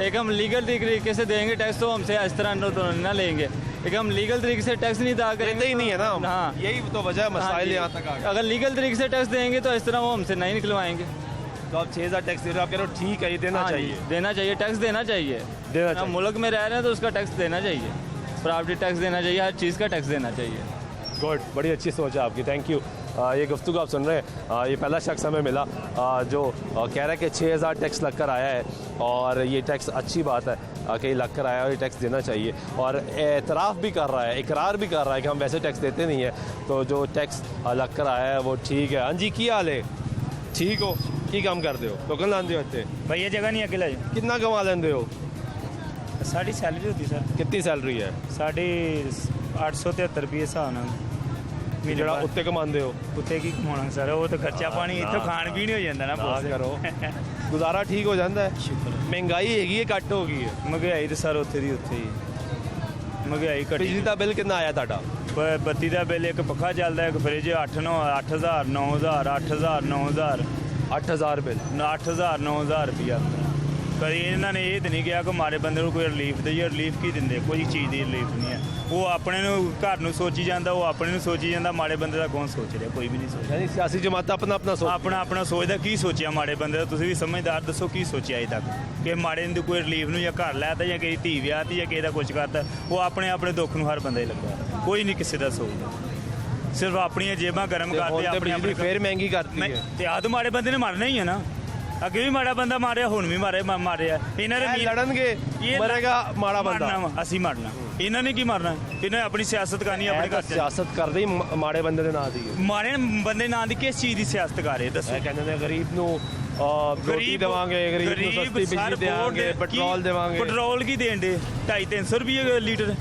एक हम लीगल तरीके से देंगे टैक्स तो हमसे इस तरह तो ना लेंगे, एक हम लीगल तरीके से टैक्स नहीं अदा करेंगे
देते ही नहीं है ना हम।
हाँ,
यही तो वजह है,
हाँ
मसाइल
जी।
यहाँ तक आ गए।
अगर लीगल तरीके से टैक्स देंगे तो इस तरह वो हमसे नहीं निकलवाएंगे।
तो आप 6000 टैक्स दे रहे हो, आप कह रहे हो ठीक है, ये देना
हाँ जी,
चाहिए।
देना चाहिए, टैक्स देना चाहिए।
देना
हम
चाहिए।
मुल्क में रह रहे हैं तो उसका टैक्स देना चाहिए, प्रॉपर्टी टैक्स देना चाहिए, हर चीज़ का टैक्स देना चाहिए।
गुड, बड़ी अच्छी सोच है आपकी, थैंक यू। ये गुफ्तगू आप सुन रहे हैं, ये पहला शख्स हमें मिला जो कह रहा है कि 6000 टैक्स लग कर आया है, और ये टैक्स अच्छी बात है कि ये लग कर आया और ये टैक्स देना चाहिए, और एतराफ़ भी कर रहा है, इकरार भी कर रहा है कि हम वैसे टैक्स देते नहीं है, तो जो टैक्स लग कर आया है वो ठीक है। हाँ जी, की हाल है? ठीक हो? की काम करते हो? टोकन लाते हो इतने?
भाई ये जगह नहीं अकेला
कितना कमा लेंदे हो?
साड़ी सैलरी होती सर,
कितनी सैलरी है?
साढ़े 873 रुपये हिसाब नाल
ਜਿਹੜਾ ਉੱਤੇ ਕਮਾਉਂਦੇ ਹੋ?
ਉੱਤੇ ਕੀ ਕਮਾਉਣਾ ਸਰ, ਉਹ ਤਾਂ ਖਰਚਾ ਪਾਣੀ ਇੱਥੋਂ ਖਾਣ ਪੀਣ ਹੀ ਹੋ ਜਾਂਦਾ ਨਾ
ਨਾ ਕਰੋ, ਗੁਜ਼ਾਰਾ ਠੀਕ ਹੋ ਜਾਂਦਾ ਹੈ। ਮਹਿੰਗਾਈ ਹੈਗੀ ਹੈ, ਘੱਟ ਹੋ ਗਈ ਹੈ?
ਮਹਿੰਗਾਈ ਤਾਂ ਸਰ ਉੱਥੇ ਦੀ ਉੱਥੇ ਹੀ, ਮਹਿੰਗਾਈ ਘਟੀ।
ਬਿਜਲੀ ਦਾ ਬਿੱਲ ਕਿੰਨਾ ਆਇਆ ਤੁਹਾਡਾ?
ਬੱਤੀ ਦਾ ਬਿੱਲ, ਇੱਕ ਪੱਖਾ ਚੱਲਦਾ, ਇੱਕ ਫਰਿੱਜ, 8000 9000 8000 9000
8000 ਬਿੱਲ
8000 9000 ਰੁਪਇਆ। ਕਦੀ ਇਹਨਾਂ ਨੇ ਇਹ ਤਾਂ ਨਹੀਂ ਕਿਹਾ ਕਿ ਮਾਰੇ ਬੰਦੇ ਨੂੰ ਕੋਈ ਰਿਲੀਫ ਦੇਈਏ, ਰਿਲੀਫ ਕੀ ਦਿੰਦੇ, ਕੋਈ ਚੀਜ਼ ਦੀ ਰਿਲੀਫ ਨਹੀਂ ਹੈ। ਉਹ ਆਪਣੇ ਨੂੰ ਘਰ ਨੂੰ ਸੋਚੀ ਜਾਂਦਾ, ਉਹ ਆਪਣੇ ਨੂੰ ਸੋਚੀ ਜਾਂਦਾ, ਮਾੜੇ ਬੰਦੇ ਦਾ ਕੌਣ ਸੋਚ ਰਿਹਾ, ਕੋਈ ਵੀ ਨਹੀਂ ਸੋਚ
ਯਾਨੀ ਸਿਆਸੀ ਜਮਾਤਾਂ ਆਪਣਾ ਆਪਣਾ ਸੋਚ
ਆਪਣਾ ਸੋਚਦਾ। ਕੀ ਸੋਚਿਆ ਮਾੜੇ ਬੰਦੇ ਦਾ, ਤੁਸੀਂ ਵੀ ਸਮਝਦਾਰ ਦੱਸੋ ਕੀ ਸੋਚਿਆ ਅਜੇ ਤੱਕ, ਕਿ ਮਾੜੇ ਨੂੰ ਕੋਈ ਰਿਲੀਫ ਨੂੰ ਜਾਂ ਘਰ ਲੈਤਾ ਜਾਂ ਕਿਸੇ ਧੀ ਵਿਆਹ ਤੀ ਜਾਂ ਕਿਸੇ ਦਾ ਕੁਝ ਕਰਤਾ, ਉਹ ਆਪਣੇ ਦੁੱਖ ਨੂੰ ਹਰ ਬੰਦਾ ਹੀ ਲੱਗਾ, ਕੋਈ ਨਹੀਂ ਕਿਸੇ ਦਾ ਸੋਚਦਾ, ਸਿਰਫ ਆਪਣੀਆਂ ਜੇਬਾਂ ਗਰਮ ਕਰਦੇ, ਆਪਣੀ
ਫੇਰ ਮਹਿੰਗੀ ਕਰਤੀ ਹੈ।
ਤੇ ਆਦ ਮਾੜੇ ਬੰਦੇ ਨੇ ਮਾਰਨਾ ਹੀ ਹੈ ਨਾ, ਅੱਗੇ ਵੀ ਮਾੜਾ ਬੰਦਾ ਮਾਰਿਆ, ਹੁਣ ਵੀ ਮਾਰਿਆ ਇਹਨਾਂ ਨੇ
ਲੜਨਗੇ, ਮਰੇਗਾ ਮਾੜਾ ਬੰਦਾ,
ਅਸੀਂ ਮਾਰਨਾ, ਇਹਨਾਂ ਨੇ ਕੀ ਮਾਰਨਾ, ਇਹਨਾਂ ਆਪਣੀ ਸਿਆਸਤ ਕਰਨੀ, ਆਪਣੇ ਘਰ
ਸਿਆਸਤ ਕਰਦੇ ਹੀ ਮਾੜੇ ਬੰਦੇ ਦੇ ਨਾਂ ਦੀ ਹੈ।
ਮਾੜੇ ਬੰਦੇ ਨਾਂ ਦੀ ਕਿਸ ਚੀਜ਼ ਦੀ ਸਿਆਸਤ ਕਰ ਰਹੇ ਦੱਸੋ?
ਕਹਿੰਦੇ ਨੇ ਗਰੀਬ ਨੂੰ ਰੋਟੀ ਦੇਵਾਂਗੇ, ਗਰੀਬ ਨੂੰ ਸਸਤੀ ਬਿਜਲੀ ਦੇਵਾਂਗੇ, ਪੈਟਰੋਲ ਦੇਵਾਂਗੇ।
ਪੈਟਰੋਲ ਕੀ ਦੇਣ ਦੇ 250-300 ਰੁਪਏ ਲੀਟਰ।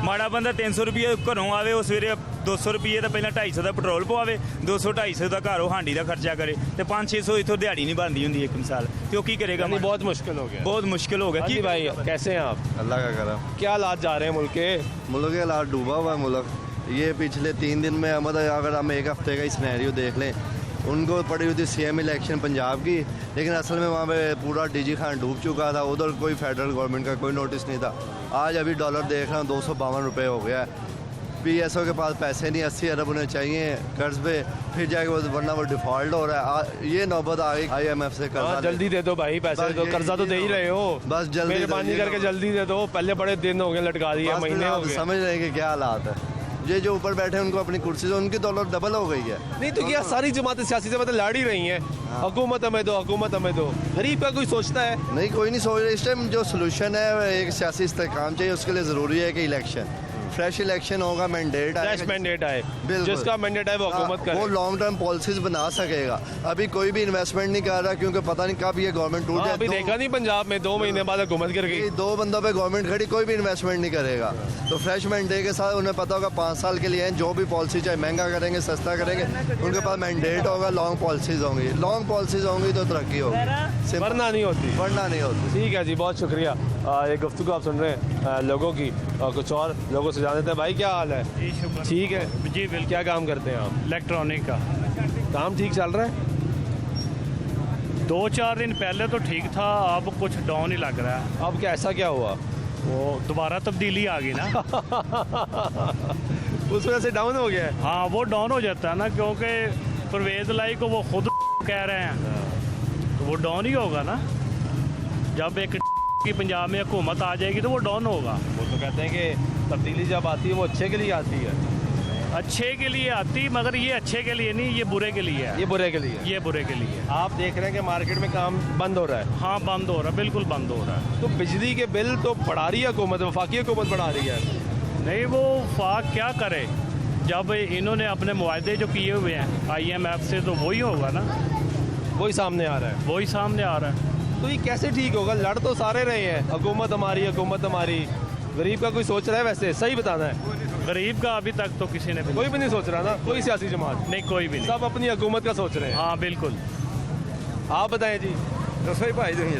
ਮਾੜਾ ਬੰਦਾ 300 ਰੁਪਏ ਘਰੋਂ ਆਵੇ, ਉਹ ਸਵੇਰੇ 200 ਰੁਪਏ ਤਾਂ ਪਹਿਲਾਂ 250 ਦਾ ਪੈਟਰੋਲ ਪਵਾਵੇ, 200-250 ਦਾ ਘਰੋਂ ਹਾਂਡੀ ਦਾ ਖਰਚਾ ਕਰੇ, ਤੇ 500-600 ਇਥੋਂ ਦਿਹਾੜੀ ਨਹੀਂ ਬਣਦੀ ਹੁੰਦੀ ਇੱਕ ਮਿਸਾਲ, ਤੇ ਉਹ ਕੀ ਕਰੇਗਾ?
बहुत मुश्किल हो गया,
बहुत मुश्किल हो गया।
जी भाई कैसे हैं आप?
अल्लाह का करम।
क्या हालात जा रहे हैं मुल्क के?
मुल्क के हालात डूबा हुआ है मुल्क। ये पिछले 3 दिन में मतलब अगर हम एक हफ्ते का ही सिनेरियो देख लें, उनको पड़ी हुई थी CM इलेक्शन पंजाब की, लेकिन असल में वहाँ पे पूरा DG खान डूब चुका था, उधर कोई फेडरल गवर्नमेंट का कोई नोटिस नहीं था। आज अभी डॉलर देख रहा हूँ 252 रुपये हो गया है। PSO के पास पैसे नहीं, 80 अरब उन्हें चाहिए कर्ज पे, फिर जाके वो वरना वो डिफॉल्ट हो रहा है। ये नौबत आ गई IMF से कर्जा।
जल्दी दे दो भाई पैसे, तो कर्जा तो दे ही रहे हो,
बस जल्दी
मेहरबानी करके जल्दी दे दो। पहले बड़े दिन हो गए लटका दिए, महीने हो गए।
समझ रहे हैं कि क्या हालात है। ये जो ऊपर बैठे हैं उनको अपनी कुर्सी से उनकी दौलत डबल हो गई है।
नहीं तो क्या सारी जमातें सियासी जमातें लड़ ही रही हैं, हुकूमत हमें दो, हुकूमत हमें दो। गरीब का कोई सोचता है?
नहीं, कोई नहीं सोच रहा। इस टाइम जो सोल्यूशन है, एक सियासी इस्तेकाम चाहिए, उसके लिए ज़रूरी है कि इलेक्शन, फ्रेश इलेक्शन होगा, मैंडेट
फ्रेश मैंडेट आए, जिसका मैंडेट है वो हुकूमत करे,
वो लॉन्ग टर्म पॉलिसीज बना सकेगा। अभी कोई भी इन्वेस्टमेंट नहीं कर रहा, क्योंकि पता नहीं कब ये गवर्नमेंट टूट जाए।
अभी देखा नहीं पंजाब में 2 महीने बाद हुकूमत गिर गई,
2 बंदों पे गवर्नमेंट खड़ी, कोई भी इन्वेस्टमेंट नहीं करेगा। तो फ्रेश मैंडेट के साथ उन्हें पता होगा 5 साल के लिए जो भी पॉलिसी चाहे महंगा करेंगे, सस्ता करेंगे, उनके पास मैंडेट होगा, लॉन्ग पॉलिसीज होंगी। लॉन्ग पॉलिसीज होंगी तो तरक्की होगी,
वरना नहीं होती,
वरना नहीं होती।
ठीक है जी, बहुत शुक्रिया। ये गुफ्तगू आप सुन रहे हैं लोगों की, कुछ और लोगों से जान देते हैं। भाई क्या हाल है?
जी शुक्र।
ठीक है
जी बिल्कुल।
क्या काम करते हैं आप?
इलेक्ट्रॉनिक का
काम ठीक चल रहा है?
2-4 दिन पहले तो ठीक था, अब कुछ डाउन ही लग रहा है।
अब क्या ऐसा क्या हुआ?
वो दोबारा तब्दीली आ गई ना।
उस वजह से डाउन हो गया है।
हाँ वो डाउन हो जाता है ना, क्योंकि परवेज लाई को वो खुद कह रहे हैं, तो वो डाउन ही होगा ना। जब एक की पंजाब में हुकूमत आ जाएगी तो वो डाउन होगा।
वो तो कहते हैं कि तब्दीली जब आती है वो अच्छे के लिए आती है।
अच्छे के लिए आती, मगर ये अच्छे के लिए नहीं, ये बुरे के लिए है।
ये बुरे के लिए।
ये बुरे के लिए।
आप देख रहे हैं कि मार्केट में काम बंद हो रहा है।
हाँ बंद हो रहा है, बिल्कुल बंद हो रहा है।
तो बिजली के बिल तो बढ़ा रही है हुकूमत, वफाकी हुकूमत बढ़ा रही है।
नहीं वो फाक क्या करे, जब इन्होंने अपने मुआहदे जो किए हुए हैं IMF से, तो वही होगा ना,
वही सामने आ रहा है।
वही सामने आ रहा है।
तो ये कैसे ठीक होगा? लड़ तो सारे रहे हैं, हुकूमत हमारी। गरीब का कोई सोच रहा है? वैसे सही बताना है,
गरीब का अभी तक तो किसी ने भी
कोई भी नहीं सोच रहा ना, कोई सियासी जमात
नहीं, कोई भी नहीं।
सब अपनी हुकूमत का सोच रहे हैं।
हाँ बिल्कुल।
आप बताएं जी।
दसो भाई तुम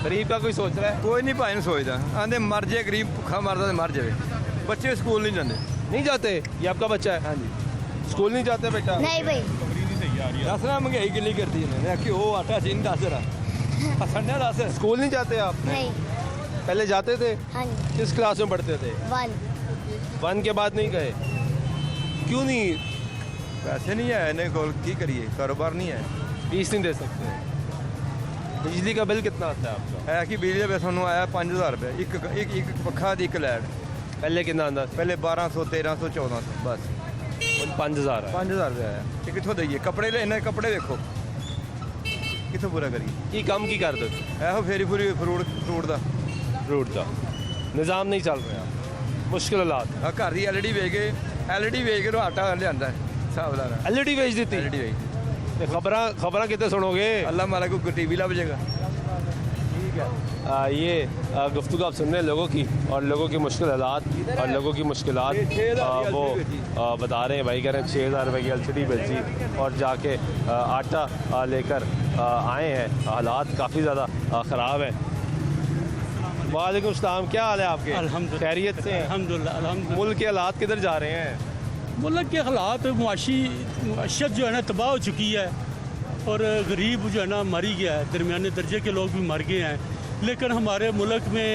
गरीब का कोई सोच रहा है?
कोई नहीं भाई सोचता, आंदे मर जाए गरीब, भुखा मरदा तो मर जाए। बच्चे स्कूल नहीं जाते।
नहीं जाते? ये आपका बच्चा है? हाँ जी। स्कूल नहीं जाते बेटा?
नहीं भाई।
दस ना महंगाई किली करती है कि वो आटा चीन दस रहा संडे दस।
स्कूल नहीं जाते आप?
नहीं।
पहले जाते थे?
हाँ जी।
किस क्लास में पढ़ते थे? 1 के बाद नहीं गए? क्यों नहीं?
पैसे नहीं है इन्हें कोल, की करिए, कारोबार नहीं है,
फीस नहीं दे सकते। बिजली का बिल कितना आता है आपका?
है कि बिजली बिल थानू आया 5000 रुपये, एक पखा दी, एक लाइट।
पहले कितना आंदा?
पहले 1200, 1300, 1400 बस।
5000 है।
5000 रुपये आया। ये कितों दईए? कपड़े ले, इन्हें कपड़े देखो कितों पूरा करिए।
की कम की कर दो?
ਇਹੋ ਫੇਰੀ ਫੂਰੀ
फ्रूट का निज़ाम नहीं चल रहा, मुश्किल हालात।
ਆ ਘਰ ਦੀ LED ਵੇਚ ਕੇ ਨੂੰ ਆਟਾ ਲਿਆਂਦਾ ਹਿਸਾਬ ਲਾ ਰਹਾ।
LED ਵੇਚ ਦਿੱਤੀ?
LED ਵੇਚ।
खबरां कितने सुनोगे?
अल्लाह माला को TV लग जाएगा।
ठीक है। ये गुफ्तगू आप सुन रहे हैं लोगों की, और लोगों की मुश्किल हालात और लोगों की मुश्किलात वो बता रहे हैं। भाई कह रहे हैं 6000 रुपये की LCD बेची और जाके आटा लेकर आए हैं। हालात काफ़ी ज़्यादा ख़राब हैं। वालेकुम सलाम, क्या हाल है आपके?
अल्हम्दुलिल्लाह
खैरियत से हैं?
अल्हम्दुलिल्लाह।
मुल्क के हालात किधर जा रहे हैं?
मुल्क के हालात मुआशत जो है ना तबाह हो चुकी है, और गरीब जो है ना मर ही गया है, दरमियाने दर्जे के लोग भी मर गए हैं, लेकिन हमारे मुल्क में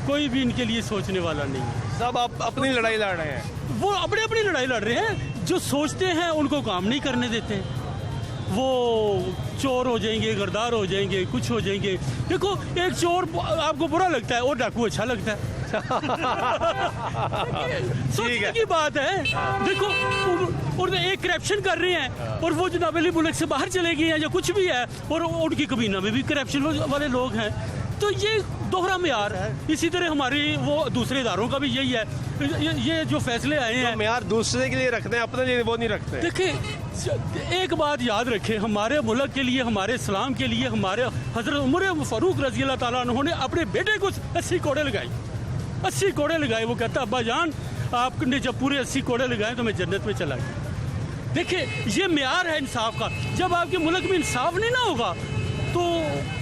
कोई भी इनके लिए सोचने वाला नहीं है।
सब आप अपनी लड़ाई लड़ रहे हैं।
वो अपनी लड़ाई लड़ रहे हैं। जो सोचते हैं उनको काम नहीं करने देते। वो चोर हो जाएंगे, गरदार हो जाएंगे, कुछ हो जाएंगे। देखो एक चोर आपको बुरा लगता है और डाकू अच्छा लगता है। सोचने की बात है। देखो और एक करप्शन कर रहे हैं, और वो जनाब अली मुल्क से बाहर चले गए हैं या कुछ भी है, और उनकी कबीना में भी करप्शन वाले लोग हैं। तो ये दोहरा मेयार है। इसी तरह हमारी वो दूसरे इदारों का भी यही है। ये जो फैसले आए हैं,
मेयार दूसरे के लिए रखते हैं, अपने लिए वो नहीं रखते।
देखिए एक बात याद रखें, हमारे मुल्क के लिए, हमारे इस्लाम के लिए, हमारे हजरत उमर फारूक रजी अल्लाह ताला अन्हु ने अपने बेटे को 80 कोड़े लगाई। 80 कोड़े लगाए। वो कहता अब्बा जान आपने जब पूरे 80 कोड़े लगाए तो मैं जन्नत में चला गया। देखिए ये मेयार है इंसाफ का। जब आपके मुल्क में इंसाफ नहीं ना होगा तो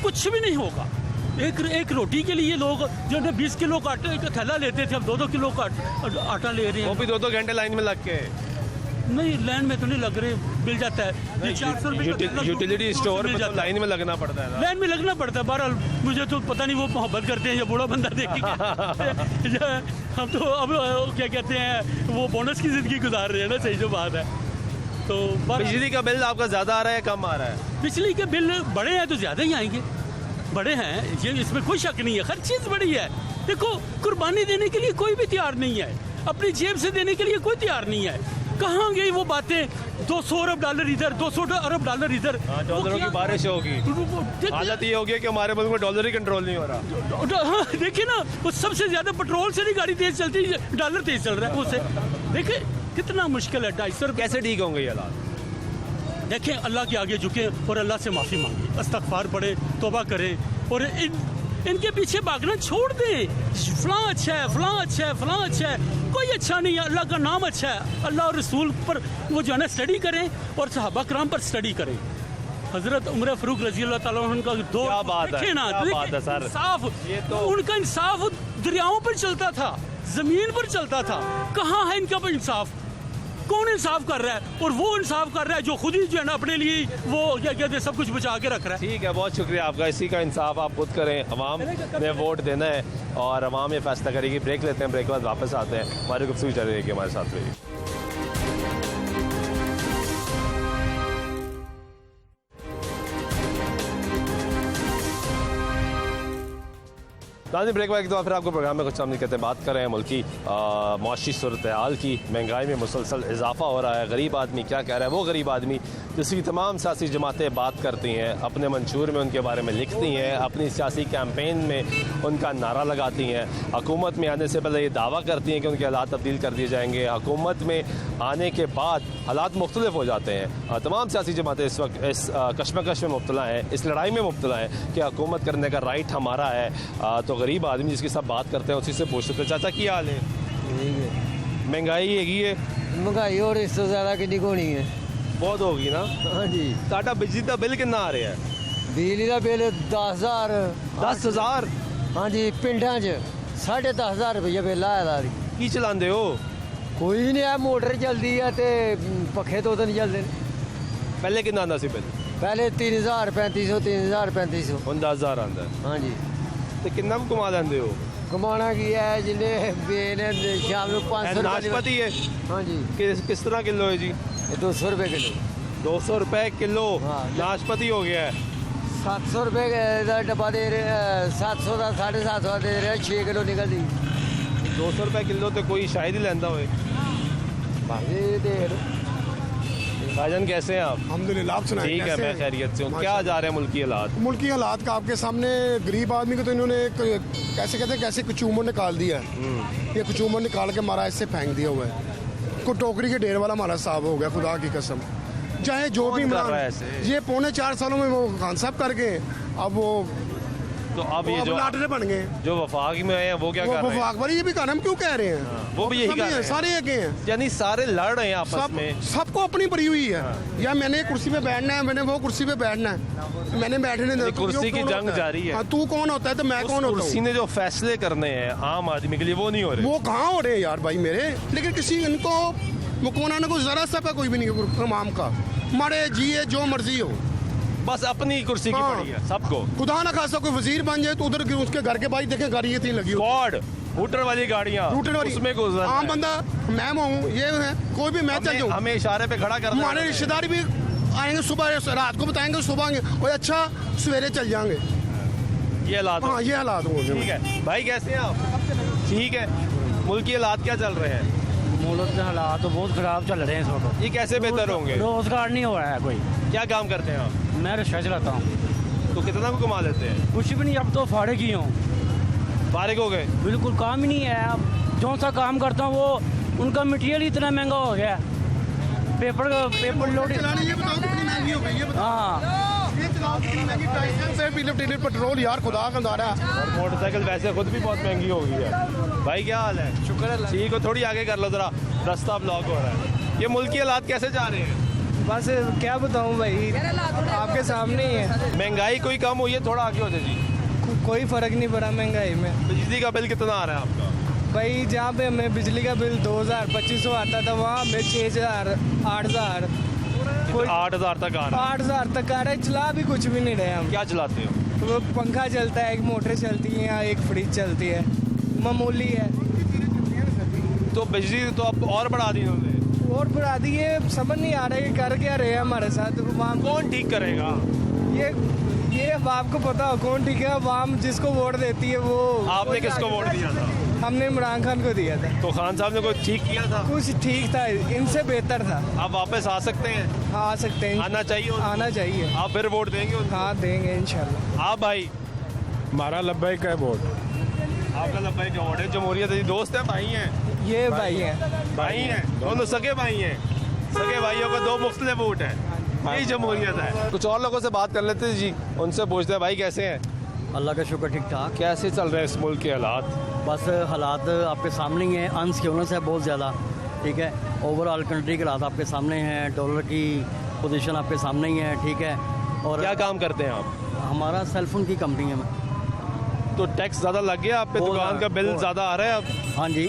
कुछ भी नहीं होगा। एक रोटी के लिए लोग जो है 20 किलो का आटे का थैला लेते थे, अब 2-2 किलो का आटा ले रहे हैं।
वो भी 2-2 घंटे लाइन में लग के।
नहीं लाइन में तो नहीं लग रहे, मिल जाता है। 400
यूटिलिटी स्टोर में लाइन में लगना पड़ता है।
लाइन में लगना पड़ता है। बहरहाल मुझे तो पता नहीं वो मोहब्बत करते हैं या बूढ़ा बंदा देखेंगे। हम तो अब क्या कहते हैं वो बोनस की जिंदगी गुजार रहे हैं ना। सही जो बात है। तो
बिजली का बिल आपका ज़्यादा आ रहा है कम आ रहा है?
बिजली के बिल बड़े हैं तो ज़्यादा ही आएंगे। बड़े हैं ये, इसमें कोई शक नहीं है। हर चीज़ बड़ी है। देखो कुर्बानी देने के लिए कोई भी तैयार नहीं है, अपनी जेब से देने के लिए कोई तैयार नहीं है। कहाँ गई वो बातें? 200 अरब डॉलर इधर, 200 अरब डॉलर इधर।
डॉलरों की बारिश होगी। हालत ये होगी कि हमारे मुल्क में डॉलर ही कंट्रोल नहीं हो रहा।
देखिए ना, वो सबसे ज्यादा पेट्रोल से नहीं गाड़ी तेज चलती, डॉलर तेज चल रहा है उससे। देखिए कितना मुश्किल है। 250
कैसे ठीक होंगे ये हालात?
देखें अल्लाह के आगे झुके और अल्लाह से माफ़ी मांगे, इस्तग़फ़ार पढ़े, तौबा करें, और इनके पीछे भागना छोड़ दें। फलां अच्छा है, फलां अच्छा है, फलां अच्छा है। कोई अच्छा नहीं है। अल्लाह का नाम अच्छा है। अल्लाह और रसूल पर वो जो है ना स्टडी करें, और सहाबा कराम पर स्टडी करें। हजरत उमर फारूक रजी अल्लाह ताला उनका दौर
क्या बात है,
ना,
क्या बात है सर।
इंसाफ,
ये तो
उनका इंसाफ दरियाओं पर चलता था, जमीन पर चलता था। कहाँ है इनका इंसाफ? कौन इंसाफ कर रहा है? और वो इंसाफ कर रहा है जो खुद ही जो है ना अपने लिए वो क्या कहते हैं सब कुछ बचा के रख रहा है।
ठीक है, बहुत शुक्रिया आपका। इसी का इंसाफ आप खुद करें, अवाम ने वोट देना है और अवाम ये फैसला करेगी। ब्रेक लेते हैं, ब्रेक के बाद वापस आते हैं। हमारी गुफ्तगू चल रही है कि हमारे साथ रहिए। ब्रेक के बाद फिर आपको प्रोग्राम में कुछ हम नहीं कहते, बात कर रहे हैं मुल्क की माशी सूरत हाल की। महंगाई में मुसलसल इजाफा हो रहा है। गरीब आदमी क्या कह रहा है? वो गरीब आदमी जिसकी तमाम सियासी जमातें बात करती हैं, अपने मंशूर में उनके बारे में लिखती हैं, अपनी सियासी कैंपेन में उनका नारा लगाती हैं, हुकूमत में आने से पहले ये दावा करती हैं कि उनके हालात तब्दील कर दिए जाएंगे, हुकूमत में आने के बाद हालात मुख्तलिफ हो जाते हैं। तमाम सियासी जमातें इस वक्त इस कशमकश में मुब्तला हैं, इस लड़ाई में मुब्तला हैं कि हुकूमत करने का राइट हमारा है। तो गरीब आदमी जिसकी सब बात करते हैं उसी से पूछते थे, चाचा क्या हाल है? महंगाई हैगी है?
महंगाई और इससे ज़्यादा कितनी होनी है?
बहुत होगी ना।
हाँ जी।
साडा बिजली का बिल कितना आ रहा है?
बिजली का बिल 10,000।
10,000?
हाँ जी, पिंडा च 10,500 रुपये बिल आया।
की चलाते हो?
कोई नहीं है, मोटर चलती है तो पखे 2 दिन चलते।
पहले कितना आंदा सी बिल?
पहले 3,000 3500 3,000 3500।
हुण 10,000 आंदा है।
हाँ जी।
तो कितना कमा लेंदे हो?
कमाना की है जिन्हें बेन शाम को 500
नाशपाती है।
हाँ जी।
किस तरह किलो है जी?
200 रुपये किलो।
200 रुपये किलो?
हाँ।
नाशपाती हो गया है
700 रुपये का डब्बा दे रहे, 700 का 750 दे रहे, 6 किलो निकलती।
200 रुपये किलो तो कोई शायद ही लेंदा होए। भाईजान कैसे हैं आप?
अल्हम्दुलिल्लाह, आप सुनाएं?
ठीक है, मैं खैरियत से हूँ। क्या जा रहे हैं मुल्की हालात?
मुल्की हालात का आपके सामने गरीब आदमी को तो इन्होंने कैसे कहते हैं कैसे कचूमर निकाल दिया है। ये कचूमर निकाल के हमारा इससे फेंक दिया हुआ है। को टोकरी के ढेर वाला हमारा साहब हो गया, खुदा की कसम। चाहे जो भी ये 4.25 सालों में वो खान साहब कर गए। अब वो
तो अब ये जो
लाटरे बन गए,
जो वफाक में है वो क्या कर रहे हैं?
वफाक वाले ये भी कहना हम क्यों कह रहे हैं?
वो भी यही कर रहे हैं।
सारे एक हैं,
यानी सारे लड़ रहे हैं आपस में।
सबको अपनी पड़ी हुई है। या मैंने कुर्सी पे बैठना है, मैंने वो कुर्सी पे बैठना है, मैंने बैठने दे।
कुर्सी की जंग जारी है।
तू कौन होता है तो मैं कौन होता हूँ?
कुर्सी ने जो फैसले करने हैं आम आदमी के लिए वो नहीं हो रहे।
वो कहाँ हो रहे हैं यार भाई मेरे? लेकिन किसी इनको मुकोना को जरा सा कोई भी नहीं तमाम का मरे जिए जो मर्जी हो,
बस अपनी कुर्सी की पड़ी है सबको।
खुदा ना खासा कोई वजीर बन जाए तो उधर उसके घर के बाई देखें गाड़ी इतनी लगी
स्क्वाड हूटर वाली गाड़ियाँ,
हूटर वाली
उसमें गुजर
आम बंदा मैं हूँ, ये है कोई भी मैं चल जाऊँ,
हमें इशारे पे खड़ा कर
हमारे रिश्तेदार भी आएंगे, सुबह रात को बताएंगे, सुबह आएंगे और अच्छा सवेरे चल जाएंगे।
ये हालात,
हाँ ये हालात हो।
ठीक है भाई, कैसे हैं आप? ठीक है, मुल्क के हालात क्या चल रहे हैं?
मुल्क के हालात तो बहुत खराब चल रहे हैं इस वक्त।
ये कैसे बेहतर होंगे?
रोजगार नहीं हो रहा है कोई।
क्या काम करते हैं आप?
मैं रिक्शा चलाता हूँ।
तो कितना भी कमा लेते हैं?
कुछ भी नहीं, अब तो फाड़े की हूँ।
फारिग हो गए?
बिल्कुल काम ही नहीं है। अब जो सा काम करता हूँ वो उनका मटीरियल इतना महंगा हो गया, पेपर लोड। हाँ
पेट्रोल यार खुदा का नारा।
और मोटरसाइकिल वैसे खुद भी बहुत महंगी हो गई है। भाई क्या हाल है?
शुक्र है।
ठीक हो, थोड़ी आगे कर लो जरा, रास्ता ब्लॉक हो रहा है। ये मुल्क के हालात कैसे जा रहे हैं?
बस क्या बताऊं भाई, आपके सामने ही है।
महंगाई कोई कम हुई है? थोड़ा आगे हो जाए जी।
कोई फर्क नहीं पड़ा महंगाई में।
बिजली का बिल कितना आ रहा है आपका?
भाई जहाँ पे हमें बिजली का बिल 2,000-2,500 आता था, वहाँ हमें 6,000 8,000
8,000 तक आ रहा है।
8,000 तक आ रहा है। चला भी कुछ भी नहीं रहे हम।
क्या चलाते हो?
वो पंखा चलता है, एक मोटर चलती है या एक फ्रिज चलती है, मामूली है।
तो बिजली तो अब और बढ़ा दी उन्होंने।
और बढ़ा दी है, समझ नहीं आ रहा है कर क्या रहे हैं हमारे साथ। वहाँ
कौन ठीक करेगा?
ये अब आपको पता हो कौन ठीक है। अवाम जिसको वोट देती है वो।
आपने किसको वोट दिया था?
हमने इमरान खान को दिया था।
तो खान साहब ने कोई ठीक किया था?
कुछ ठीक था, इनसे बेहतर था।
आप वापस आ सकते हैं?
हाँ आ सकते हैं।
आना चाहिए उनको?
आना चाहिए।
आप फिर वोट देंगे उनको?
हाँ देंगे इंशाल्लाह।
आप भाई?
हमारा लब्बैक का वोट।
आपका लब्बैक का वोट है। जमहूरियत है, दोस्त है, भाई हैं?
ये भाई हैं।
भाई हैं दोनों, सगे भाई हैं। सगे भाइयों को 2 मुख्तलिफ वोट है, यही जमहूरियत है। कुछ और लोगों से बात कर लेते हैं जी, उनसे पूछते हैं भाई कैसे हैं?
अल्लाह का शुक्र, ठीक ठाक।
कैसे चल रहे हैं इस मुल्क के हालात?
बस हालात आपके सामने ही हैं, अनसिक्योरनेस है बहुत ज़्यादा। ठीक है, ओवरऑल कंट्री के हालात आपके सामने हैं, डॉलर की पोजीशन आपके सामने ही है। ठीक है, और
क्या काम करते हैं आप?
हमारा सेलफोन की कंपनी है।
तो टैक्स ज़्यादा लग गया आप पे? दुकान का बिल ज़्यादा आ रहा है अब?
हाँ जी,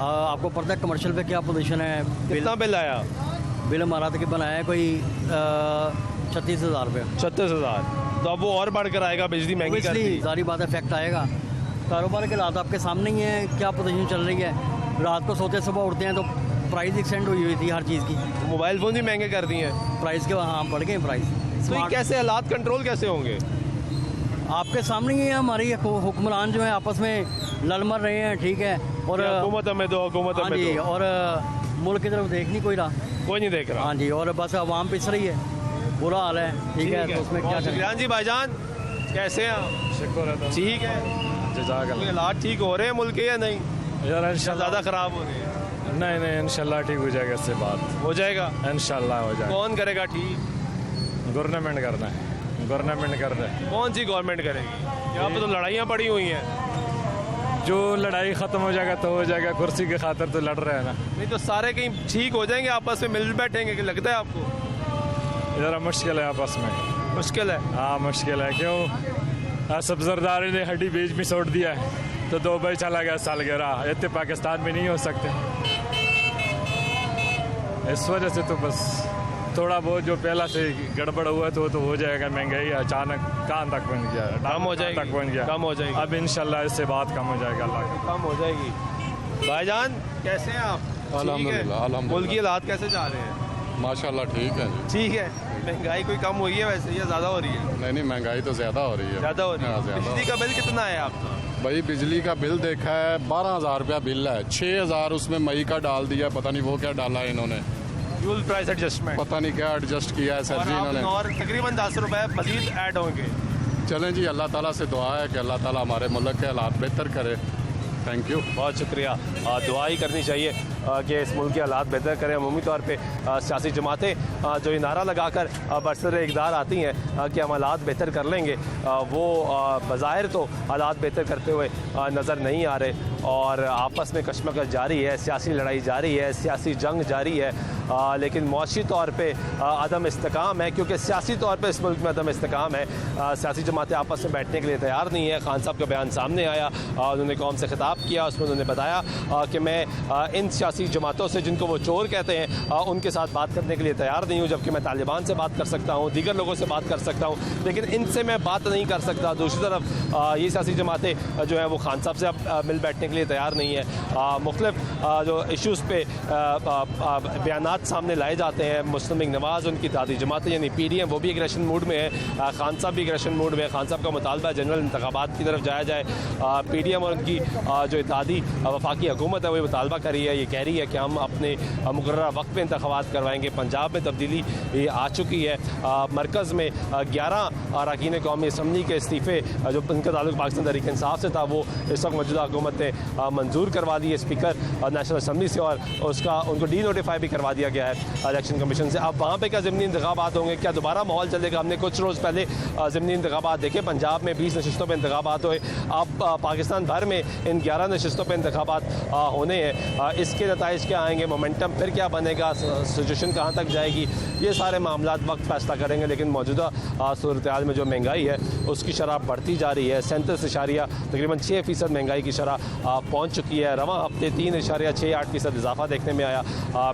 आपको पता है कमर्शियल पे क्या पोजीशन है?
कितना बिल आया?
बिल हमारा तकरीबन आया कोई 36,000 रुपये।
36,000। तो अब वो और बढ़कर आएगा, बिजली महंगी कर दी।
सारी बात इफेक्ट आएगा। कारोबार के हालात आपके सामने ही है, क्या पोजीशन चल रही है। रात को सोते सुबह उठते हैं तो प्राइस एक्सटेंड हुई थी हर चीज़ की।
मोबाइल फ़ोन भी महंगे कर दिए हैं
प्राइस के, हाँ बढ़ गए प्राइस।
तो ये कैसे हालात कंट्रोल कैसे होंगे?
आपके सामने ही है, हमारी हुक्मरान जो है आपस में लड़ मर रहे हैं, ठीक है। और
हुकूमत में दो, हुकूमत
हाँ
में
जी,
दो।
और मुल्क की तरफ देख नहीं कोई रहा,
कोई नहीं देख रहा।
हाँ जी, और बस आवाम पिस रही है, बुरा हाल है, ठीक है। तो उसमें क्या
शुक्रिया जी। भाईजान कैसे हैं आप?
शुक्र है,
ठीक है।
जज़ाकल्लाह।
हालात ठीक हो रहे हैं मुल्क के या नहीं?
यार
ज़्यादा ख़राब हो रहे हैं?
नहीं इंशाल्लाह ठीक हो जाएगा, इससे बात
हो जाएगा
इंशाल्लाह हो जाएगा।
कौन करेगा ठीक?
गवर्नमेंट करना है, गवर्नमेंट कर रहा है।
कौन सी गवर्नमेंट करेगी? यहाँ पे तो लड़ाइयाँ पड़ी हुई हैं।
जो लड़ाई ख़त्म हो जाएगा तो हो जाएगा, कुर्सी के खातिर तो लड़ रहे हैं ना।
नहीं तो सारे कहीं ठीक हो जाएंगे, आपस में मिल बैठेंगे कि लगता है आपको?
ज़रा मुश्किल है आपस में।
मुश्किल है?
हाँ मुश्किल है। क्यों? सब जरदारी ने हड्डी बीच में छोड़ दिया है तो दुबई चला गया सालगिरह, इतने पाकिस्तान में नहीं हो सकते। इस वजह से तो बस थोड़ा बहुत जो पहला से गड़बड़ हुआ तो हो जाएगा। महंगाई अचानक कहाँ तक बन गया,
कम हो जाएगी,
तक बन गया,
कम हो जाएगी।
अब इंशाल्लाह इससे बात कम हो जाएगा, अल्लाह
कम हो जाएगी। भाईजान कैसे हैं आप?
अल्हम्दुलिल्लाह।
मुल्क की हालात कैसे जा रहे हैं?
माशाल्लाह ठीक है जी।
ठीक है। महंगाई कोई कम हुई है वैसे या ज़्यादा हो रही है?
नहीं महंगाई तो ज़्यादा हो रही है।
ज़्यादा हो रही है।
ज़्यादा।
बिजली का बिल कितना है आपका?
भाई बिजली का बिल देखा है 12,000 रुपया बिल है, 6,000 उसमें मई का डाल दिया, पता नहीं वो क्या डाला है इन्होंने,
फ्यूल प्राइस एडजस्टमेंट,
पता नहीं क्या एडजस्ट किया है सर जी इन्होंने।
और तकरीबन 10 रुपए मजीद ऐड होंगे।
चलें जी, अल्लाह ताला से दुआ है कि अल्लाह ताला हमारे मुल्क के हालात बेहतर करे। थैंक यू,
बहुत शुक्रिया। दुआ ही करनी चाहिए कि इस मुल्क के हालात बेहतर करें। अमूमी तौर पे सियासी जमातें जो ये नारा लगाकर बरसर इक़दार आती हैं कि हम हालात बेहतर कर लेंगे, वो बज़ाहिर तो हालात बेहतर करते हुए नज़र नहीं आ रहे और आपस में कशमकश जारी है, सियासी लड़ाई जारी है, सियासी जंग जारी है। लेकिन मुआशी तौर पे अदम इस्तेकाम है, क्योंकि सियासी तौर पे इस मुल्क में अदम इस्तेकाम है। सियासी जमातें आपस में बैठने के लिए तैयार नहीं है। खान साहब का बयान सामने आया, उन्होंने कौम से खिताब किया, उसमें उन्होंने बताया कि मैं इन सियासी जमातों से जिनको वो चोर कहते हैं उनके साथ बात करने के लिए तैयार नहीं हूँ, जबकि मैं तालिबान से बात कर सकता हूँ, दीगर लोगों से बात कर सकता हूँ, लेकिन इनसे मैं बात नहीं कर सकता। दूसरी तरफ ये सियासी जमातें जो है वो खान साहब से अब मिल बैठने के लिए तैयार नहीं है। मुख्तलिफ जो इशूज़ पे बयान सामने लाए जाते हैं। मुस्लिम लीग नवाज़, उनकी दादी जमातें यानी PDM, वो भी एग्रेशन मूड में है। खान साहब भी एग्रेशन मूड में है। खान साहब का मुतालबा जनरल इंतखाबात की तरफ जाया जाए। PDM और उनकी जो इत्तेहादी वफाकी हुकूमत है वो मुतालबा कर रही है, ये कह रही है कि हम अपने मुकर्ररा वक्त पे इंतखाबात करवाएंगे। पंजाब में तब्दीली ये आ चुकी है। मरकज़ में 11 अरकान कौमी असम्बली के इस्तीफ़े जो उनका ताल्लुक पाकिस्तान तहरीक इंसाफ से था वो इस वक्त मौजूदा हुकूमत ने मंजूर करवा दी है स्पीकर नेशनल असम्बली से, और उसका उनको डी नोटिफाई भी करवा दिया गया है इलेक्शन कमीशन से। अब वहाँ पे क्या ज़िमनी इंतखाबात होंगे? क्या दोबारा माहौल चलेगा? हमने कुछ रोज़ पहले ज़िमनी इंतखाबात देखे, पंजाब में 20 नशिस्तों पर इंतखाबात हुए। अब पाकिस्तान भर में इन 11 नशिस्तों पर इंतखाबात होने हैं। इसके नताइज क्या आएंगे? मोमेंटम फिर क्या बनेगा? सिचुएशन कहाँ तक जाएगी? ये सारे मामला वक्त फैसला करेंगे। लेकिन मौजूदा सूरत हाल में जो महंगाई है उसकी शरह बढ़ती जा रही है। 37 तकरीबन 6% महंगाई की शरह पहुँच चुकी है। रवां हफ्ते 3.68% इजाफा देखने में आया।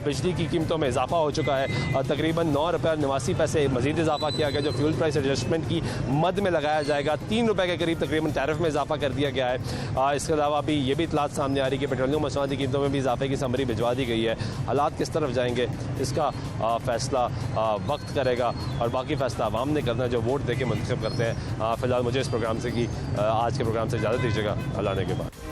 बिजली की कीमतों में इजाफा हो चुका है। तकरीबन 9 रुपये 89 पैसे मजीद इजाफा किया गया, जो फ्यूल प्राइस एडजस्टमेंट की मद में लगाया जाएगा। 3 रुपये के करीब तकरीबन टैरिफ में इजाफा कर दिया गया है। इसके अलावा भी ये भी इतलात सामने आ रही है कि पेट्रोलियम मसनूआत की कीमतों में भी इजाफे की समरी भिजवा दी गई है। हालात किस तरफ जाएंगे इसका फ़ैसला वक्त करेगा, और बाकी फ़ैसला आवाम ने करना है जो वोट दे के मुंतखब करते हैं। फ़िलहाल मुझे इस प्रोग्राम से आज के प्रोग्राम से इजाज़त दीजिएगा। अल्लाह ने के बाद।